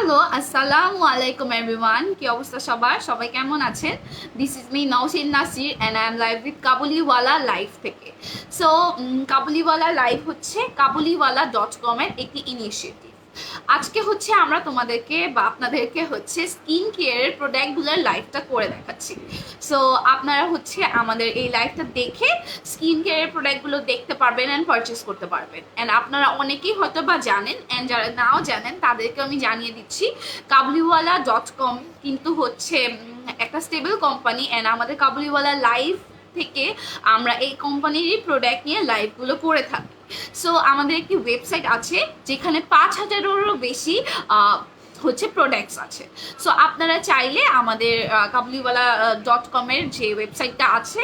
Hello, আসসালামু আলাইকুম everyone. কি অবস্থা সবার? সবাই কেমন আছেন? This is me Nowshin Nasir and I am live with Kabuliwala live থেকে। সো কাবুলিওয়ালা লাইভ হচ্ছে kabuliwala.com এর একটি ইনিশিয়েটিভ। আজকে হচ্ছে আমরা তোমাদেরকে বা আপনাদেরকে হচ্ছে স্কিন কেয়ারের প্রোডাক্টগুলোর লাইভটা করে দেখাচ্ছি। সো আপনারা হচ্ছে আমাদের এই লাইভটা দেখে স্কিন কেয়ারের প্রোডাক্টগুলো দেখতে পারবেন অ্যান্ড পারচেস করতে পারবেন। অ্যান্ড আপনারা অনেকেই হয়তো বা জানেন, অ্যান্ড যারা নাও জানেন তাদেরকে আমি জানিয়ে দিচ্ছি, kabuliwala.com কিন্তু হচ্ছে একটা স্টেবল কোম্পানি। অ্যান্ড আমাদের কাবুলিওয়ালা লাইভ থেকে আমরা এই কোম্পানিরই প্রোডাক্ট নিয়ে লাইভগুলো করে থাকি। সো আমাদের একটি ওয়েবসাইট আছে যেখানে 5,000-এরও বেশি হচ্ছে প্রোডাক্টস আছে। সো আপনারা চাইলে আমাদের kabuliwala.com এর যে ওয়েবসাইটটা আছে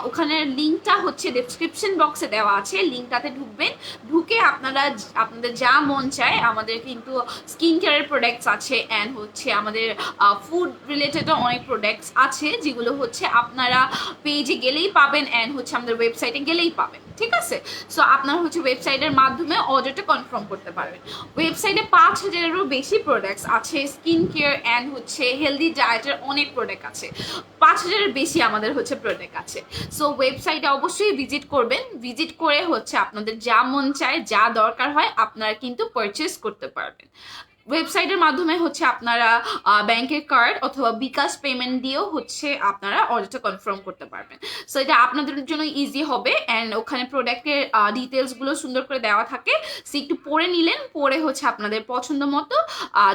ওখানের লিঙ্কটা হচ্ছে ডেসক্রিপশন বক্সে দেওয়া আছে, লিঙ্কটাতে ঢুকবেন। ঢুকে আপনাদের যা মন চায়, আমাদের কিন্তু স্কিন কেয়ারের প্রোডাক্টস আছে অ্যান্ড হচ্ছে আমাদের ফুড রিলেটেডও অনেক প্রোডাক্টস আছে যেগুলো হচ্ছে আপনারা পেজে গেলেই পাবেন অ্যান্ড হচ্ছে আমাদের ওয়েবসাইটে গেলেই পাবেন। ঠিক আছে? সো আপনারা হচ্ছে ওয়েবসাইটের মাধ্যমে অর্ডারটা কনফার্ম করতে পারবেন। ওয়েবসাইটে 5,000-এরও বেশি প্রোডাক্টস আছে, স্কিন কেয়ার অ্যান্ড হচ্ছে হেলদি ডায়েটের অনেক প্রোডাক্ট আছে। 5,000-এর বেশি আমাদের হচ্ছে প্রোডাক্ট আছে। সো ওয়েবসাইটে অবশ্যই ভিজিট করবেন। ভিজিট করে হচ্ছে আপনাদের যা মন চায়, যা দরকার হয় আপনারা কিন্তু পারচেস করতে পারবেন। ওয়েবসাইটের মাধ্যমে হচ্ছে আপনারা ব্যাংকের কার্ড অথবা বিকাশ পেমেন্ট দিয়েও হচ্ছে আপনারা অর্ডারটা কনফার্ম করতে পারবেন। সো এটা আপনাদের জন্য ইজি হবে। অ্যান্ড ওখানে প্রোডাক্টের ডিটেলসগুলো সুন্দর করে দেওয়া থাকে। সো একটু পড়ে নিলেন, পড়ে হচ্ছে আপনাদের পছন্দ মতো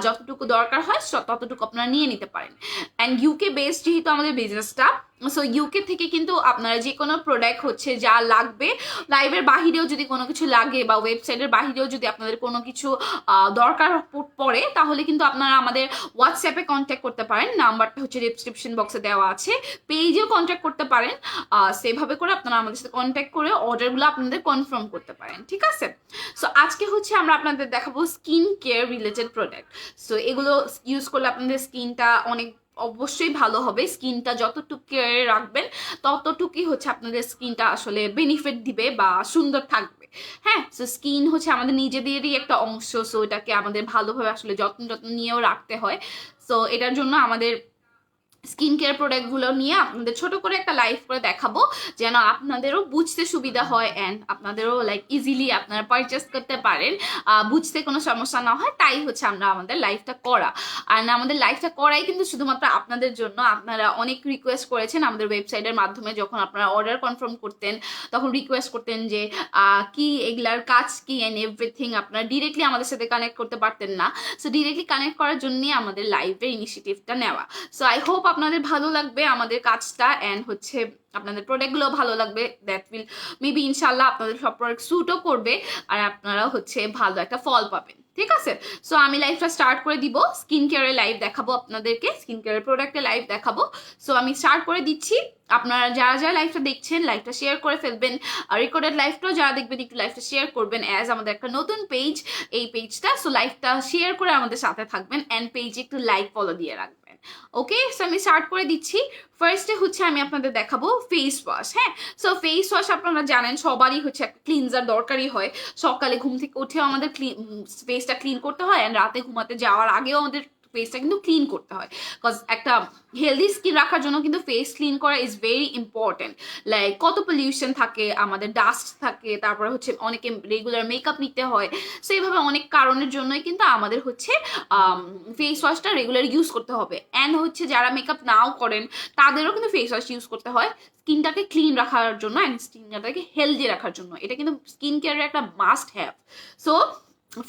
যতটুকু দরকার হয় ততটুকু আপনারা নিয়ে নিতে পারেন। অ্যান্ড ইউকে বেসড যেহেতু আমাদের বিজনেসটা, সো ইউকে থেকে কিন্তু আপনারা যে কোনো প্রোডাক্ট হচ্ছে যা লাগবে, লাইভের বাহিরেও যদি কোনো কিছু লাগে বা ওয়েবসাইটের বাহিরেও যদি আপনাদের কোনো কিছু দরকার পড়ে, তাহলে কিন্তু আপনারা আমাদের হোয়াটসঅ্যাপে কন্ট্যাক্ট করতে পারেন। নাম্বারটা হচ্ছে ডিসক্রিপশন বক্সে দেওয়া আছে। পেজেও কন্ট্যাক্ট করতে পারেন। সেভাবে করে আপনারা আমাদের সাথে কন্ট্যাক্ট করে অর্ডারগুলো আপনাদের কনফার্ম করতে পারেন। ঠিক আছে? সো আজকে হচ্ছে আমরা আপনাদের দেখাবো skin care related product. So এগুলো ইউজ করলে আপনাদের স্কিনটা অনেক অবশ্যই ভালো হবে। স্কিনটা যতটুকু কেয়ারে রাখবেন ততটুকুই হচ্ছে আপনাদের স্কিনটা আসলে বেনিফিট দিবে বা সুন্দর থাকবে। হ্যাঁ, সো স্কিন হচ্ছে আমাদের নিজেদেরই একটা অংশ। সো এটাকে আমাদের ভালোভাবে আসলে যত্ন নিয়েও রাখতে হয়। সো এটার জন্য আমাদের স্কিন কেয়ার প্রোডাক্টগুলো নিয়ে আপনাদের ছোট করে একটা লাইভ করে দেখাবো, যেন আপনাদেরও বুঝতে সুবিধা হয় অ্যান্ড আপনাদেরও লাইক ইজিলি আপনারা পারচেস করতে পারেন, বুঝতে কোনো সমস্যা না হয়। তাই হচ্ছে আমরা আমাদের লাইভটা করা। আর আমাদের লাইভটা করাই কিন্তু শুধুমাত্র আপনাদের জন্য। আপনারা অনেক রিকোয়েস্ট করেছেন আমাদের ওয়েবসাইটের মাধ্যমে, যখন আপনারা অর্ডার কনফার্ম করতেন তখন রিকোয়েস্ট করতেন যে কি এগুলার কাজ কি অ্যান্ড এভরিথিং আপনারা ডিরেক্টলি আমাদের সাথে কানেক্ট করতে পারতেন না। সো ডিরেক্টলি কানেক্ট করার জন্যই আমাদের লাইভের ইনিশিয়েটিভটা নেওয়া। সো আই হোপ আপনাদের ভালো লাগবে আমাদের কাজটা অ্যান্ড হচ্ছে আপনাদের প্রোডাক্টগুলো ভালো লাগবে। দ্যাট উইল মেবি ইনশাল্লাহ আপনাদের সব প্রোডাক্ট স্যুটও করবে আর আপনারা হচ্ছে ভালো একটা ফল পাবেন। ঠিক আছে? সো আমি লাইভটা স্টার্ট করে দিব। স্কিন কেয়ারের লাইভ দেখাবো আপনাদেরকে, স্কিন কেয়ারের প্রোডাক্টের লাইভ দেখাবো। সো আমি স্টার্ট করে দিচ্ছি। আপনারা যারা যারা লাইভটা দেখছেন লাইভটা শেয়ার করে ফেলবেন। আর রেকর্ডেড লাইভটাও যারা দেখবেন একটু লাইভটা শেয়ার করবেন, অ্যাজ আমাদের একটা নতুন পেজ এই পেজটা। সো লাইভটা শেয়ার করে আমাদের সাথে থাকবেন অ্যান্ড পেজে একটু লাইক ফলো দিয়ে রাখবেন। ওকে, সো আমি স্টার্ট করে দিচ্ছি। ফার্স্টে হচ্ছে আমি আপনাদের দেখাবো ফেস ওয়াশ। হ্যাঁ, সো ফেস ওয়াশ আপনারা জানেন সবারই হচ্ছে একটা ক্লিনজার দরকারই হয়। সকালে ঘুম থেকে উঠেও আমাদের ফেসটা ক্লিন করতে হয় অ্যান্ড রাতে ঘুমাতে যাওয়ার আগেও আমাদের ফেসটা কিন্তু ক্লিন করতে হয়। বিকজ একটা হেলদি স্কিন রাখার জন্য কিন্তু ফেস ক্লিন করা ইজ ভেরি ইম্পর্টেন্ট। লাইক কত পলিউশন থাকে, আমাদের ডাস্ট থাকে, তারপরে হচ্ছে অনেকে রেগুলার মেকআপ নিতে হয়। সো এইভাবে অনেক কারণের জন্যই কিন্তু আমাদের হচ্ছে ফেস ওয়াশটা রেগুলার ইউজ করতে হবে। অ্যান্ড হচ্ছে যারা মেকআপ নাও করেন তাদেরও কিন্তু ফেস ওয়াশ ইউজ করতে হয় স্কিনটাকে ক্লিন রাখার জন্য অ্যান্ড স্কিনটাকে হেলদি রাখার জন্য। এটা কিন্তু স্কিন কেয়ারের একটা মাস্ট হ্যাভ। সো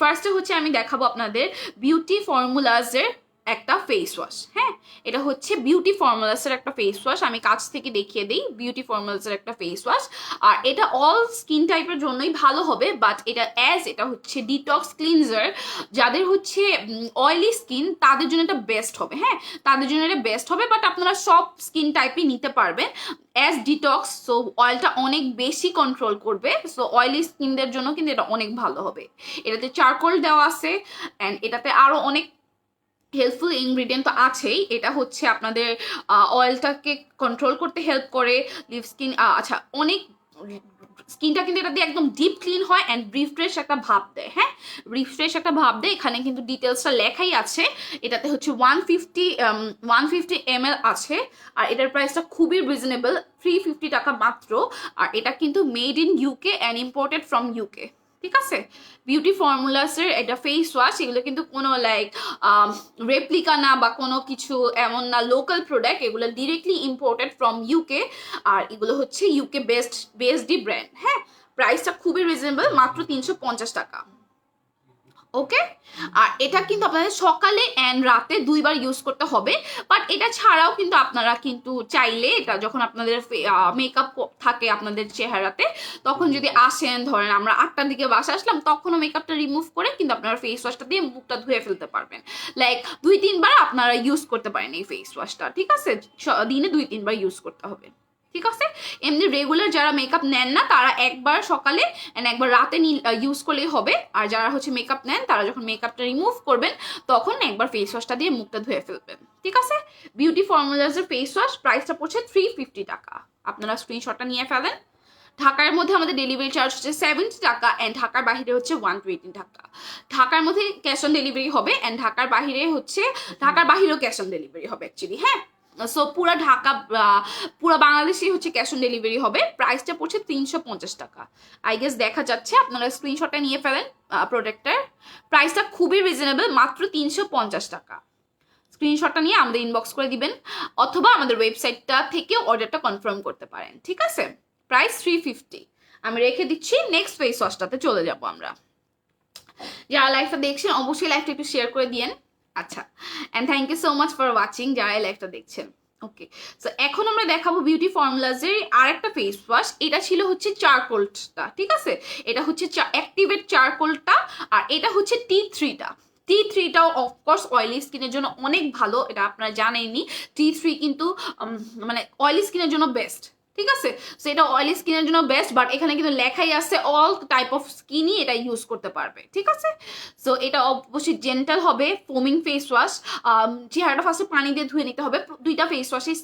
ফার্স্টে হচ্ছে আমি দেখাবো আপনাদের বিউটি ফর্মুলাসের একটা ফেস ওয়াশ। হ্যাঁ, এটা হচ্ছে বিউটি ফর্মুলাসের একটা ফেস ওয়াশ। আমি কাছ থেকে দেখিয়ে দিই বিউটি ফর্মুলাসের একটা ফেস ওয়াশ। আর এটা অল স্কিন টাইপের জন্যই ভালো হবে, বাট এটা হচ্ছে ডিটক্স ক্লিনজার। যাদের হচ্ছে অয়েলি স্কিন তাদের জন্য এটা বেস্ট হবে। হ্যাঁ, তাদের জন্য এটা বেস্ট হবে, বাট আপনারা সব স্কিন টাইপই নিতে পারবেন অ্যাজ ডিটক্স। সো অয়েলটা অনেক বেশি কন্ট্রোল করবে। সো অয়েলি স্কিনদের জন্য কিন্তু এটা অনেক ভালো হবে। এটাতে চারকোল দেওয়া আছে অ্যান্ড এটাতে আরো অনেক হেল্পফুল ইনগ্রিডিয়েন্ট তো আছেই। এটা হচ্ছে আপনাদের অয়েলটাকে কন্ট্রোল করতে হেল্প করে, লিভ স্কিন, আচ্ছা অনেক স্কিনটা কিন্তু এটা দিয়ে একদম ডিপ ক্লিন হয় অ্যান্ড রিফ্রেশ একটা ভাব দেয়। হ্যাঁ, রিফ্রেশ একটা ভাব দেয়। এখানে কিন্তু ডিটেলসটা লেখাই আছে। এটাতে হচ্ছে 150 ml আছে, আর এটার প্রাইসটা খুবই রিজনেবল, 350 টাকা মাত্র। আর এটা কিন্তু made in UK and imported from UK. ঠিক আছে, বিউটি ফর্মুলাসের এটা ফেস ওয়াশ, এগুলো কিন্তু কোনো লাইক রেপ্লিকা না বা কোনো কিছু এমন না, লোকাল প্রোডাক্ট, এগুলো ডিরেক্টলি ইম্পোর্টেড ফ্রম ইউকে। আর এগুলো হচ্ছে ইউকে বেসডি ব্র্যান্ড। হ্যাঁ, প্রাইসটা খুবই রিজনেবল, মাত্র 350 টাকা। ওকে, আর এটা কিন্তু আপনাদের সকালে অ্যান্ড রাতে দুইবার ইউজ করতে হবে। বাট এটা ছাড়াও কিন্তু আপনারা কিন্তু চাইলে এটা যখন আপনাদের মেকআপ থাকে আপনাদের চেহারাতে, তখন যদি আসেন, ধরেন আমরা 8টার দিকে বাসা আসলাম, তখনও মেকআপটা রিমুভ করে কিন্তু আপনারা ফেস ওয়াশটা দিয়ে মুখটা ধুয়ে ফেলতে পারবেন। লাইক 2-3 বার আপনারা ইউজ করতে পারেন এই ফেস ওয়াশটা। ঠিক আছে, দিনে 2-3 বার ইউজ করতে হবে। ঠিক আছে, এমনি রেগুলার যারা মেকআপ নেন না তারা একবার সকালে এন্ড একবার রাতে ইউজ করলেই হবে। আর যারা হচ্ছে মেকআপ নেন তারা যখন মেকআপটা রিমুভ করবেন তখন একবার ফেস ওয়াশটা দিয়ে মুখটা ধুয়ে ফেলবেন। ঠিক আছে, বিউটি ফর্মুলাসের ফেস ওয়াশ, প্রাইসটা পড়ছে 350 টাকা। আপনারা স্ক্রিনশটটা নিয়ে ফেলেন। ঢাকার মধ্যে আমাদের ডেলিভারি চার্জ হচ্ছে 70 টাকা অ্যান্ড ঢাকার বাইরে হচ্ছে 120 টাকা। ঢাকার মধ্যে ক্যাশ অন ডেলিভারি হবে অ্যান্ড ঢাকার বাহিরেও ক্যাশ অন ডেলিভারি হবে অ্যাকচুয়ালি। হ্যাঁ, সো পুরা বাংলাদেশে হচ্ছে ক্যাশ অন ডেলিভারি হবে। প্রাইসটা পড়ছে 350 টাকা। আই গেস দেখা যাচ্ছে, আপনারা স্ক্রিনশটটা নিয়ে ফেলেন প্রোডাক্টের। প্রাইসটা খুবই রিজনেবল, মাত্র 350 টাকা। স্ক্রিনশটটা নিয়ে আমাদের ইনবক্স করে দিবেন, অথবা আমাদের ওয়েবসাইটটা থেকেও অর্ডারটা কনফার্ম করতে পারেন। ঠিক আছে, প্রাইস 350 আমি রেখে দিচ্ছি। নেক্সট ফেস ওয়াশটাতে চলে যাব আমরা। যারা লাইভটা দেখছেন অবশ্যই লাইভটা একটু শেয়ার করে দিয়েন। আচ্ছা, and thank you so much for watching যারা লাইভটা দেখছেন। ওকে, সো এখন আমরা দেখাবো বিউটি ফর্মুলাসের আরেকটা ফেস ওয়াশ। এটা ছিল হচ্ছে চারকোলটা। ঠিক আছে, এটা হচ্ছে অ্যাক্টিভেট চারকোলটা, আর এটা হচ্ছে টি3টাও অফকোর্স অয়েলি স্কিনের জন্য অনেক ভালো, এটা আপনারা জানেনই। টি3 কিন্তু মানে অয়েলি স্কিনের জন্য বেস্ট। ঠিক আছে, সো এটা অয়েলি স্কিনের জন্য বেস্ট, বাট এখানে কিন্তু লেখাই আছে অল টাইপ অফ স্কিনই এটা ইউজ করতে পারবে। ঠিক আছে, সো এটা অবশ্যই জেন্টাল হবে, ফোমিং ফেস ওয়াশ। চেহারাটা ফার্স্টে পানি দিয়ে ধুয়ে নিতে হবে। দুইটা ফেস ওয়াশই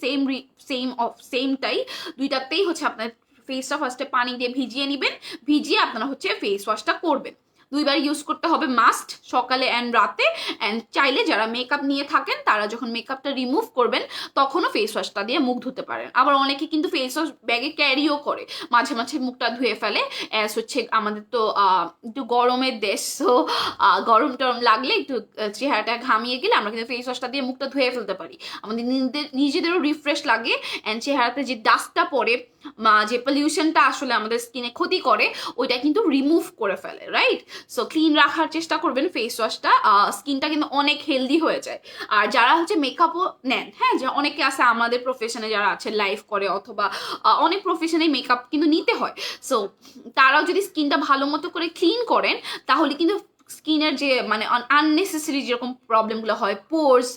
সেমটাই, দুইটাতেই হচ্ছে আপনার ফেসটা ফার্স্টে পানি দিয়ে ভিজিয়ে নেবেন, ভিজিয়ে আপনারা হচ্ছে ফেস ওয়াশটা করবেন। 2বার ইউজ করতে হবে মাস্ট, সকালে অ্যান্ড রাতে। অ্যান্ড চাইলে যারা মেকআপ নিয়ে থাকেন তারা যখন মেকআপটা রিমুভ করবেন তখনও ফেস ওয়াশটা দিয়ে মুখ ধুতে পারেন। আবার অনেকে কিন্তু ফেস ওয়াশ ব্যাগে ক্যারিও করে, মাঝে মাঝে মুখটা ধুয়ে ফেলে। অ্যাজ হচ্ছে আমাদের তো একটু গরমের দেশ, সো গরম টরম লাগলে একটু চেহারাটা ঘামিয়ে গেলে আমরা কিন্তু ফেস ওয়াশটা দিয়ে মুখটা ধুয়ে ফেলতে পারি। আমাদের নিজেদেরও রিফ্রেশ লাগে অ্যান্ড চেহারাতে যে ডাস্টটা পড়ে, যে পলিউশনটা আসলে আমাদের স্কিনে ক্ষতি করে, ওইটা কিন্তু রিমুভ করে ফেলে। রাইট, সো ক্লিন রাখার চেষ্টা করবেন ফেস ওয়াশটা, স্কিনটা কিন্তু অনেক হেলদি হয়ে যায়। আর যারা হচ্ছে মেকআপও নেন, হ্যাঁ, যে অনেকে আছে আমাদের প্রফেশনে যারা আছে, লাইভ করে অথবা অনেক প্রফেশনে মেকআপ কিন্তু নিতে হয়। সো তারাও যদি স্কিনটা ভালো মতো করে ক্লিন করেন তাহলে কিন্তু স্কিনের যে মানে আননেসেসারি যেরকম প্রবলেমগুলো হয়, পোর্স,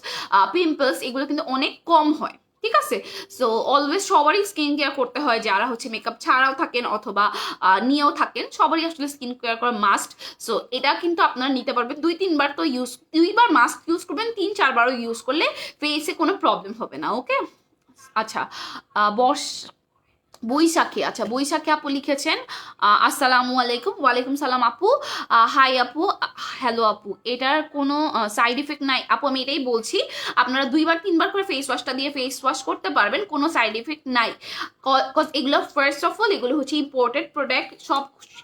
পিম্পলস, এগুলো কিন্তু অনেক কম হয়। ঠিক আছে, সো অলওয়েজ সবারই স্কিন কেয়ার করতে হয়, যারা হচ্ছে মেকআপ ছাড়াও থাকেন অথবা নিয়েও থাকেন, সবারই আসলে স্কিন কেয়ার করা মাস্ট। সো এটা কিন্তু আপনারা নিতে পারবেন 2-3 বার, তো দুইবার মাস্ট ইউজ করবেন, 3-4বারও ইউজ করলে ফেসে কোনো প্রবলেম হবে না। ওকে, আচ্ছা, বৈশাখী, আচ্ছা বৈশাখী আপু লিখেছেন আসসালামু আলাইকুম। ওয়ালাইকুম সালাম আপু, হাই আপু, হ্যালো আপু। এটার কোনো সাইড ইফেক্ট নাই আপু, আমি এটাই বলছি, আপনারা 2-3বার করে ফেস ওয়াশটা দিয়ে ফেস ওয়াশ করতে পারবেন, কোনো সাইড ইফেক্ট নাই। কজ এগুলো ফার্স্ট অফ অল এগুলো হচ্ছে ইম্পোর্টেড প্রোডাক্ট, সব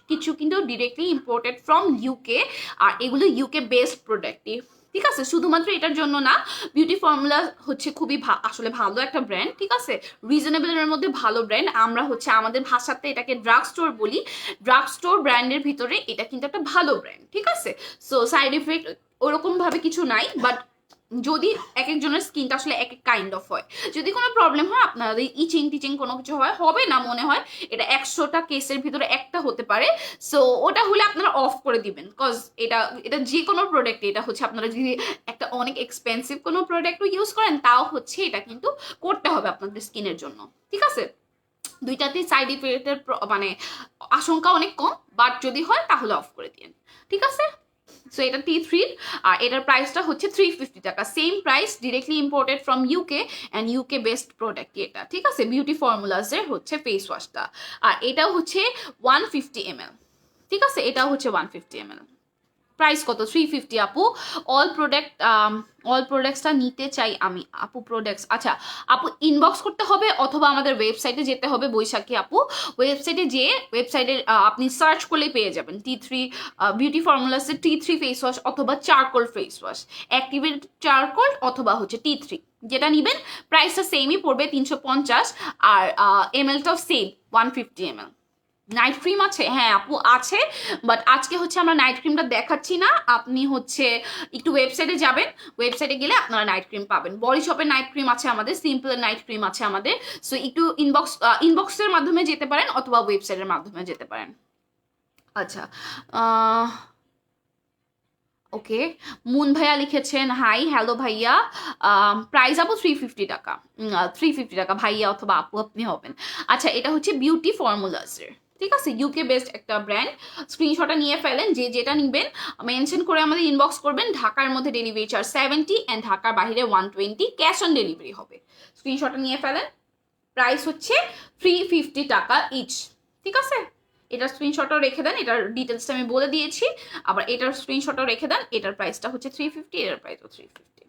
কিছু কিন্তু ডিরেক্টলি ইম্পোর্টেড ফ্রম ইউকে, আর এগুলো ইউকে বেসড প্রোডাক্টই। ঠিক আছে, শুধুমাত্র এটার জন্য না, বিউটি ফর্মুলা হচ্ছে খুবই আসলে ভালো একটা ব্র্যান্ড। ঠিক আছে, রিজনেবলের মধ্যে ভালো ব্র্যান্ড। আমরা হচ্ছে আমাদের ভাষাতে এটাকে ড্রাগ স্টোর বলি। ড্রাগ স্টোর ব্র্যান্ডের ভিতরে এটা কিন্তু একটা ভালো ব্র্যান্ড। ঠিক আছে, সো সাইড ইফেক্ট ওরকম ভাবে কিছু নাই, বাট যদি এক একজনের স্কিনটা আসলে এক এক কাইন্ড অফ হয়, যদি কোনো প্রবলেম হয়, আপনাদের ইচিং টিচিং কোনো কিছু হবে না মনে হয়, এটা 100টা কেসের ভিতরে একটা হতে পারে। সো ওটা হলে আপনারা অফ করে দিবেন, কজ এটা যে কোনো প্রোডাক্ট, এটা হচ্ছে আপনারা যদি একটা অনেক এক্সপেন্সিভ কোনো প্রোডাক্টও ইউজ করেন তাও হচ্ছে এটা কিন্তু করতে হবে আপনাদের স্কিনের জন্য। ঠিক আছে, দুইটাতেই সাইড ইফেক্টের মানে আশঙ্কা অনেক কম, বাট যদি হয় তাহলে অফ করে দিন। ঠিক আছে, সো এটা T3 আর এটার প্রাইসটা হচ্ছে 350 টাকা, same price, directly imported from UK and UK best product এটা, ঠিক আছে। বিউটি ফর্মুলাসের হচ্ছে ফেস ওয়াশটা, আর এটাও হচ্ছে 150 ml, ঠিক আছে, এটাও হচ্ছে 150 ml। প্রাইস কত? 350 আপু। অল প্রোডাক্টসটা নিতে চাই আমি আপু, প্রোডাক্টস, আচ্ছা আপু ইনবক্স করতে হবে অথবা আমাদের ওয়েবসাইটে যেতে হবে, বৈশাখী আপু। ওয়েবসাইটে যেয়ে আপনি সার্চ করলেই পেয়ে যাবেন T3 বিউটি ফর্মুলাসের T3 ফেস ওয়াশ অথবা charcoal face wash, activate charcoal অথবা হচ্ছে T3, যেটা নেবেন প্রাইসটা সেমই পড়বে 350, আর এমএলটাও সেম 150 ml। নাইট ক্রিম আছে? হ্যাঁ আপু আছে, বাট আজকে হচ্ছে আমরা নাইট ক্রিমটা দেখাচ্ছি না, আপনি হচ্ছে একটু ওয়েবসাইটে যাবেন, ওয়েবসাইটে গেলে আপনারা নাইট ক্রিম পাবেন। বডি শপের নাইট ক্রিম আছে আমাদের, সিম্পলের নাইট ক্রিম আছে আমাদের। সো একটু ইনবক্সের মাধ্যমে যেতে পারেন অথবা ওয়েবসাইটের মাধ্যমে যেতে পারেন। আচ্ছা, ওকে, মুন ভাইয়া লিখেছেন হাই, হ্যালো ভাইয়া, প্রাইস আপু 350 টাকা, 350 টাকা ভাইয়া অথবা আপু আপনি হবেন। আচ্ছা, এটা হচ্ছে বিউটি ফর্মুলাসের, ঠিক আছে, ইউকে বেস্ট একটা ব্র্যান্ড। স্ক্রিনশটটা নিয়ে ফেলেন, যে যেটা নেবেন মেনশন করে আমাদের ইনবক্স করবেন। ঢাকার মধ্যে ডেলিভারি চার্জ 70 অ্যান্ড ঢাকার বাইরে 120, ক্যাশ অন ডেলিভারি হবে। স্ক্রিনশটটা নিয়ে ফেলেন, প্রাইস হচ্ছে 350 টাকা ইচ, ঠিক আছে। এটার স্ক্রিনশটও রেখে দেন, এটার ডিটেলসটা আমি বলে দিয়েছি। আবার এটার স্ক্রিনশটও রেখে দেন, এটার প্রাইসটা হচ্ছে 350, এটার প্রাইসও 350,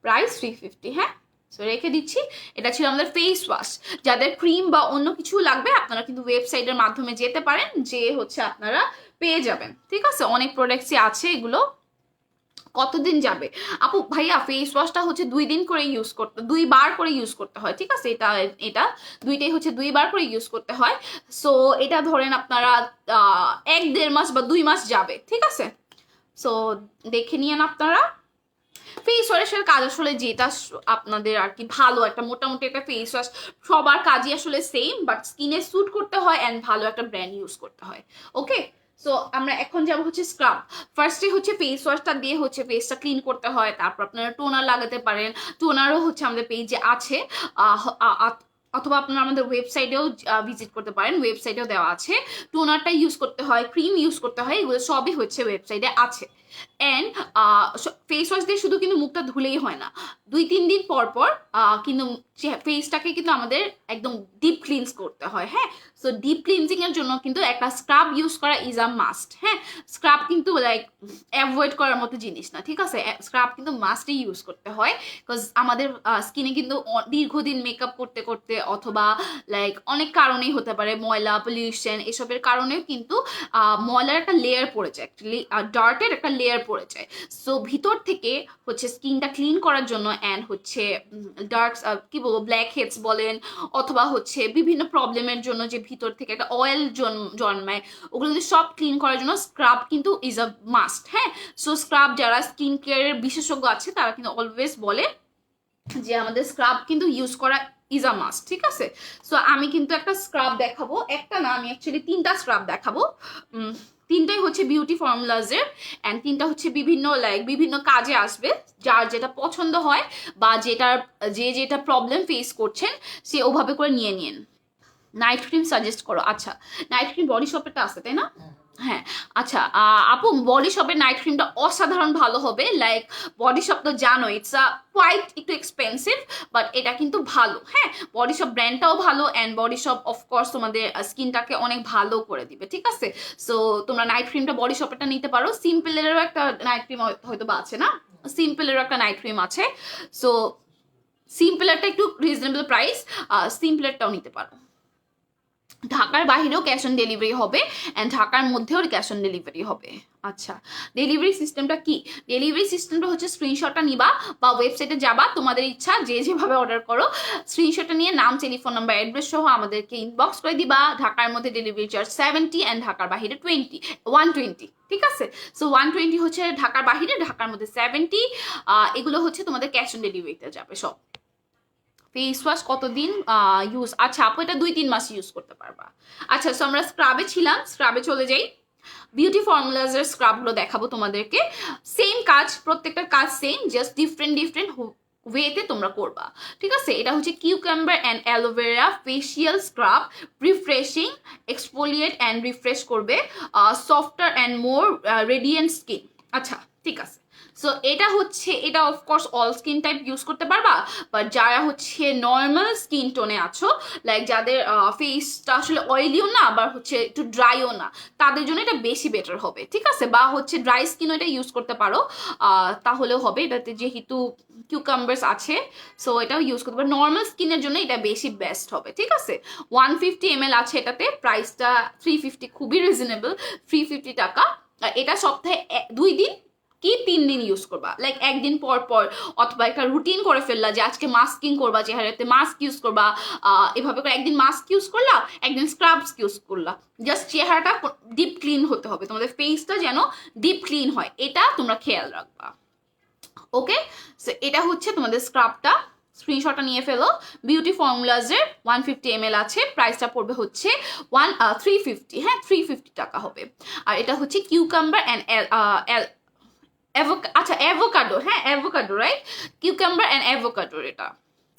প্রাইস 350, হ্যাঁ। সো রেখে দিচ্ছি। এটা ছিল আমাদের ফেস ওয়াশ। যাদের ক্রিম বা অন্য কিছু লাগবে আপনারা কিন্তু ওয়েবসাইটের মাধ্যমে যেতে পারেন, যে হচ্ছে আপনারা পেয়ে যাবেন, ঠিক আছে। অনেক প্রোডাক্টসই আছে এগুলো। কতদিন যাবে আপু? ভাইয়া ফেস ওয়াশটা হচ্ছে 2 দিন করে ইউজ করতে, 2 বার করে ইউজ করতে হয়, ঠিক আছে। এটা দুইটাই হচ্ছে 2 বার করে ইউজ করতে হয়। সো এটা ধরেন আপনারা 1-1.5 মাস বা 2 মাস যাবে, ঠিক আছে। সো দেখে নিয়েন আপনারা। ফেস ওয়াশের কাজ আসলে যেটা আপনাদের আর কি ভালো একটা মোটামুটি একটা ফেস ওয়াশ, সবার কাজই আসলে সেম, বাট স্কিনে স্যুট করতে হয় অ্যান্ড ভালো একটা ব্র্যান্ড ইউজ করতে হয়। ওকে, সো আমরা এখন যাবো হচ্ছে স্ক্রাব। ফার্স্টে হচ্ছে ফেস ওয়াশটা দিয়ে হচ্ছে ফেসটা ক্লিন করতে হয়, তারপর আপনারা টোনার লাগাতে পারেন। টোনারও হচ্ছে আমাদের পেজে আছে, অথবা আপনারা আমাদের ওয়েবসাইটেও ভিজিট করতে পারেন, ওয়েবসাইটেও দেওয়া আছে। টোনারটা ইউজ করতে হয়, ক্রিম ইউজ করতে হয়, এগুলো সবই হচ্ছে ওয়েবসাইটে আছে। অ্যান্ড ফেস ওয়াশ দিয়ে শুধু কিন্তু মুখটা ধুলেই হয় না, 2-3 দিন পর পর কিন্তু ফেসটাকে কিন্তু আমাদের একদম ডিপ ক্লিনস করতে হয়, হ্যাঁ। সো ডিপ ক্লিনজিং এর জন্য কিন্তু একটা স্ক্রাব ইউজ করা ইজ আ মাস্ট, হ্যাঁ। স্ক্রাব কিন্তু লাইক অ্যাভয়েড করার মতো জিনিস না, ঠিক আছে। স্ক্রাব কিন্তু মাস্টই ইউজ করতে হয়, বিকজ আমাদের স্কিনে কিন্তু দীর্ঘদিন মেকআপ করতে করতে অথবা লাইক অনেক কারণেই হতে পারে, ময়লা, পলিউশন, এসবের কারণেও কিন্তু ময়লার একটা লেয়ার পড়ে যায়, অ্যাকচুয়ালি ডার্টের একটা লেয়ার পড়ে যায়। সো ভিতর থেকে হচ্ছে স্কিনটা ক্লিন করার জন্য অ্যান্ড হচ্ছে ডার্ক কি বলবো ব্ল্যাক হেডস বলেন অথবা হচ্ছে বিভিন্ন প্রবলেমের জন্য যে ভিতর থেকে একটা অয়েল জন্মায়, ওগুলো সব ক্লিন করার জন্য স্ক্রাব কিন্তু ইজ আ মাস্ট, হ্যাঁ। সো স্ক্রাব যারা স্কিন কেয়ারের বিশেষজ্ঞ আছে তারা কিন্তু অলওয়েজ বলে যে আমাদের স্ক্রাব কিন্তু ইউজ করা ইজ আ মাস্ট, ঠিক আছে। সো আমি কিন্তু একটা স্ক্রাব দেখাবো, একটা না আমি অ্যাকচুয়ালি 3টা স্ক্রাব দেখাবো। 3টাই হচ্ছে বিউটি ফর্মুলাজের অ্যান্ড 3টা হচ্ছে বিভিন্ন কাজে আসবে, যার যেটা পছন্দ হয় বা যেটা প্রবলেম ফেস করছেন সে ওভাবে করে নিয়ে নিন। নাইট ক্রিম সাজেস্ট করো? আচ্ছা, নাইট ক্রিম বডি শপেরটা আছে তাই না? হ্যাঁ, আচ্ছা আপু বডি শপের নাইট ক্রিমটা অসাধারণ ভালো হবে। লাইক বডি শপ তো জানো ইটস কোয়াইট একটু এক্সপেন্সিভ, বাট এটা কিন্তু ভালো, হ্যাঁ। বডি শপ ব্র্যান্ডটাও ভালো অ্যান্ড বডি শপ অফকোর্স তোমাদের স্কিনটাকে অনেক ভালো করে দিবে, ঠিক আছে। সো তোমরা নাইট ক্রিমটা বডি শপেরটা নিতে পারো। সিম্পলেরও একটা নাইট ক্রিম হয়তো বা আছে না, সিম্পলেরও একটা নাইট ক্রিম আছে। সো সিম্পলেরটা একটু রিজনেবল প্রাইস, সিম্পলেরটাও নিতে পারো। ঢাকার বাইরেও ক্যাশ অন ডেলিভারি হবে অ্যান্ড ঢাকার মধ্যেও ক্যাশ অন ডেলিভারি হবে। আচ্ছা, ডেলিভারি সিস্টেমটা কি? ডেলিভারি সিস্টেমটা হচ্ছে স্ক্রিনশটটা নিবা বা ওয়েবসাইটে যাবা, তোমাদের ইচ্ছা যে যেভাবে অর্ডার করো। স্ক্রিনশটটা নিয়ে নাম, টেলিফোন নাম্বার, অ্যাড্রেস সহ আমাদেরকে ইনবক্স করে দিবা। ঢাকার মধ্যে ডেলিভারি চার্জ 70 অ্যান্ড ঢাকার বাইরে 120, ঠিক আছে। সো 120 হচ্ছে ঢাকার বাইরে, ঢাকার মধ্যে 70, এগুলো হচ্ছে তোমাদের ক্যাশ অন ডেলিভারিতে যাবে সব। ফেস ওয়াশ কতদিন ইউজ? আচ্ছা আপু এটা 2-3 মাস ইউজ করতে পারবা। আচ্ছা, সো আমরা স্ক্রাবে ছিলাম, স্ক্রাবে চলে যাই। বিউটি ফর্মুলাজের স্ক্রাবগুলো দেখাবো তোমাদেরকে। সেম কাজ, প্রত্যেকটা কাজ সেম, জাস্ট ডিফারেন্ট ওয়েতে তোমরা করবা, ঠিক আছে। এটা হচ্ছে cucumber and aloe vera facial scrub, refreshing, exfoliate and refresh করবে, softer and more radiant skin. আচ্ছা ঠিক আছে। সো এটা হচ্ছে, এটা of course all skin type use করতে পারবা, বাট যারা হচ্ছে নর্মাল স্কিন টোনে আছো, লাইক যাদের ফেসটা আসলে অয়েলিও না আবার হচ্ছে একটু ড্রাইও না, তাদের জন্য এটা বেশি বেটার হবে, ঠিক আছে? বা হচ্ছে ড্রাই স্কিনও এটা ইউজ করতে পারো, তাহলেও হবে, এটাতে যেহেতু কিউকাম্বার্স আছে, সো এটাও ইউজ করতে পারো। নর্মাল স্কিনের জন্য এটা বেশি বেস্ট হবে, ঠিক আছে? 150 ml আছে এটাতে, প্রাইসটা 350, খুবই রিজনেবল, 350 টাকা। এটা সপ্তাহে 2 দিন কি 3 দিন ইউজ করবা, লাইক একদিন পর পর, অথবা একটা রুটিন করে ফেললা যে আজকে মাস্কিং করবা, চেহারাতে মাস্ক ইউজ করবা, এভাবে করে একদিন মাস্ক ইউজ করলা, একদিন স্ক্রাবস ইউজ করলা, জাস্ট চেহারাটা ডিপ ক্লিন হতে হবে, তোমাদের ফেসটা যেন ডিপ ক্লিন হয়, এটা তোমরা খেয়াল রাখবা। ওকে, সো এটা হচ্ছে তোমাদের স্ক্রাবটা, স্ক্রিনশটটা নিয়ে ফেলো। বিউটি ফর্মুলাজের 150 ml আছে, প্রাইসটা পড়বে হচ্ছে 350, হ্যাঁ 350 টাকা হবে। আর এটা হচ্ছে কিউকাম্বার অ্যান্ড আচ্ছা অ্যাভোকাডো, হ্যাঁ অ্যাভোকাডো, রাইট? কিউকাম্বার অ্যান্ড অ্যাভোকাডোর এটা,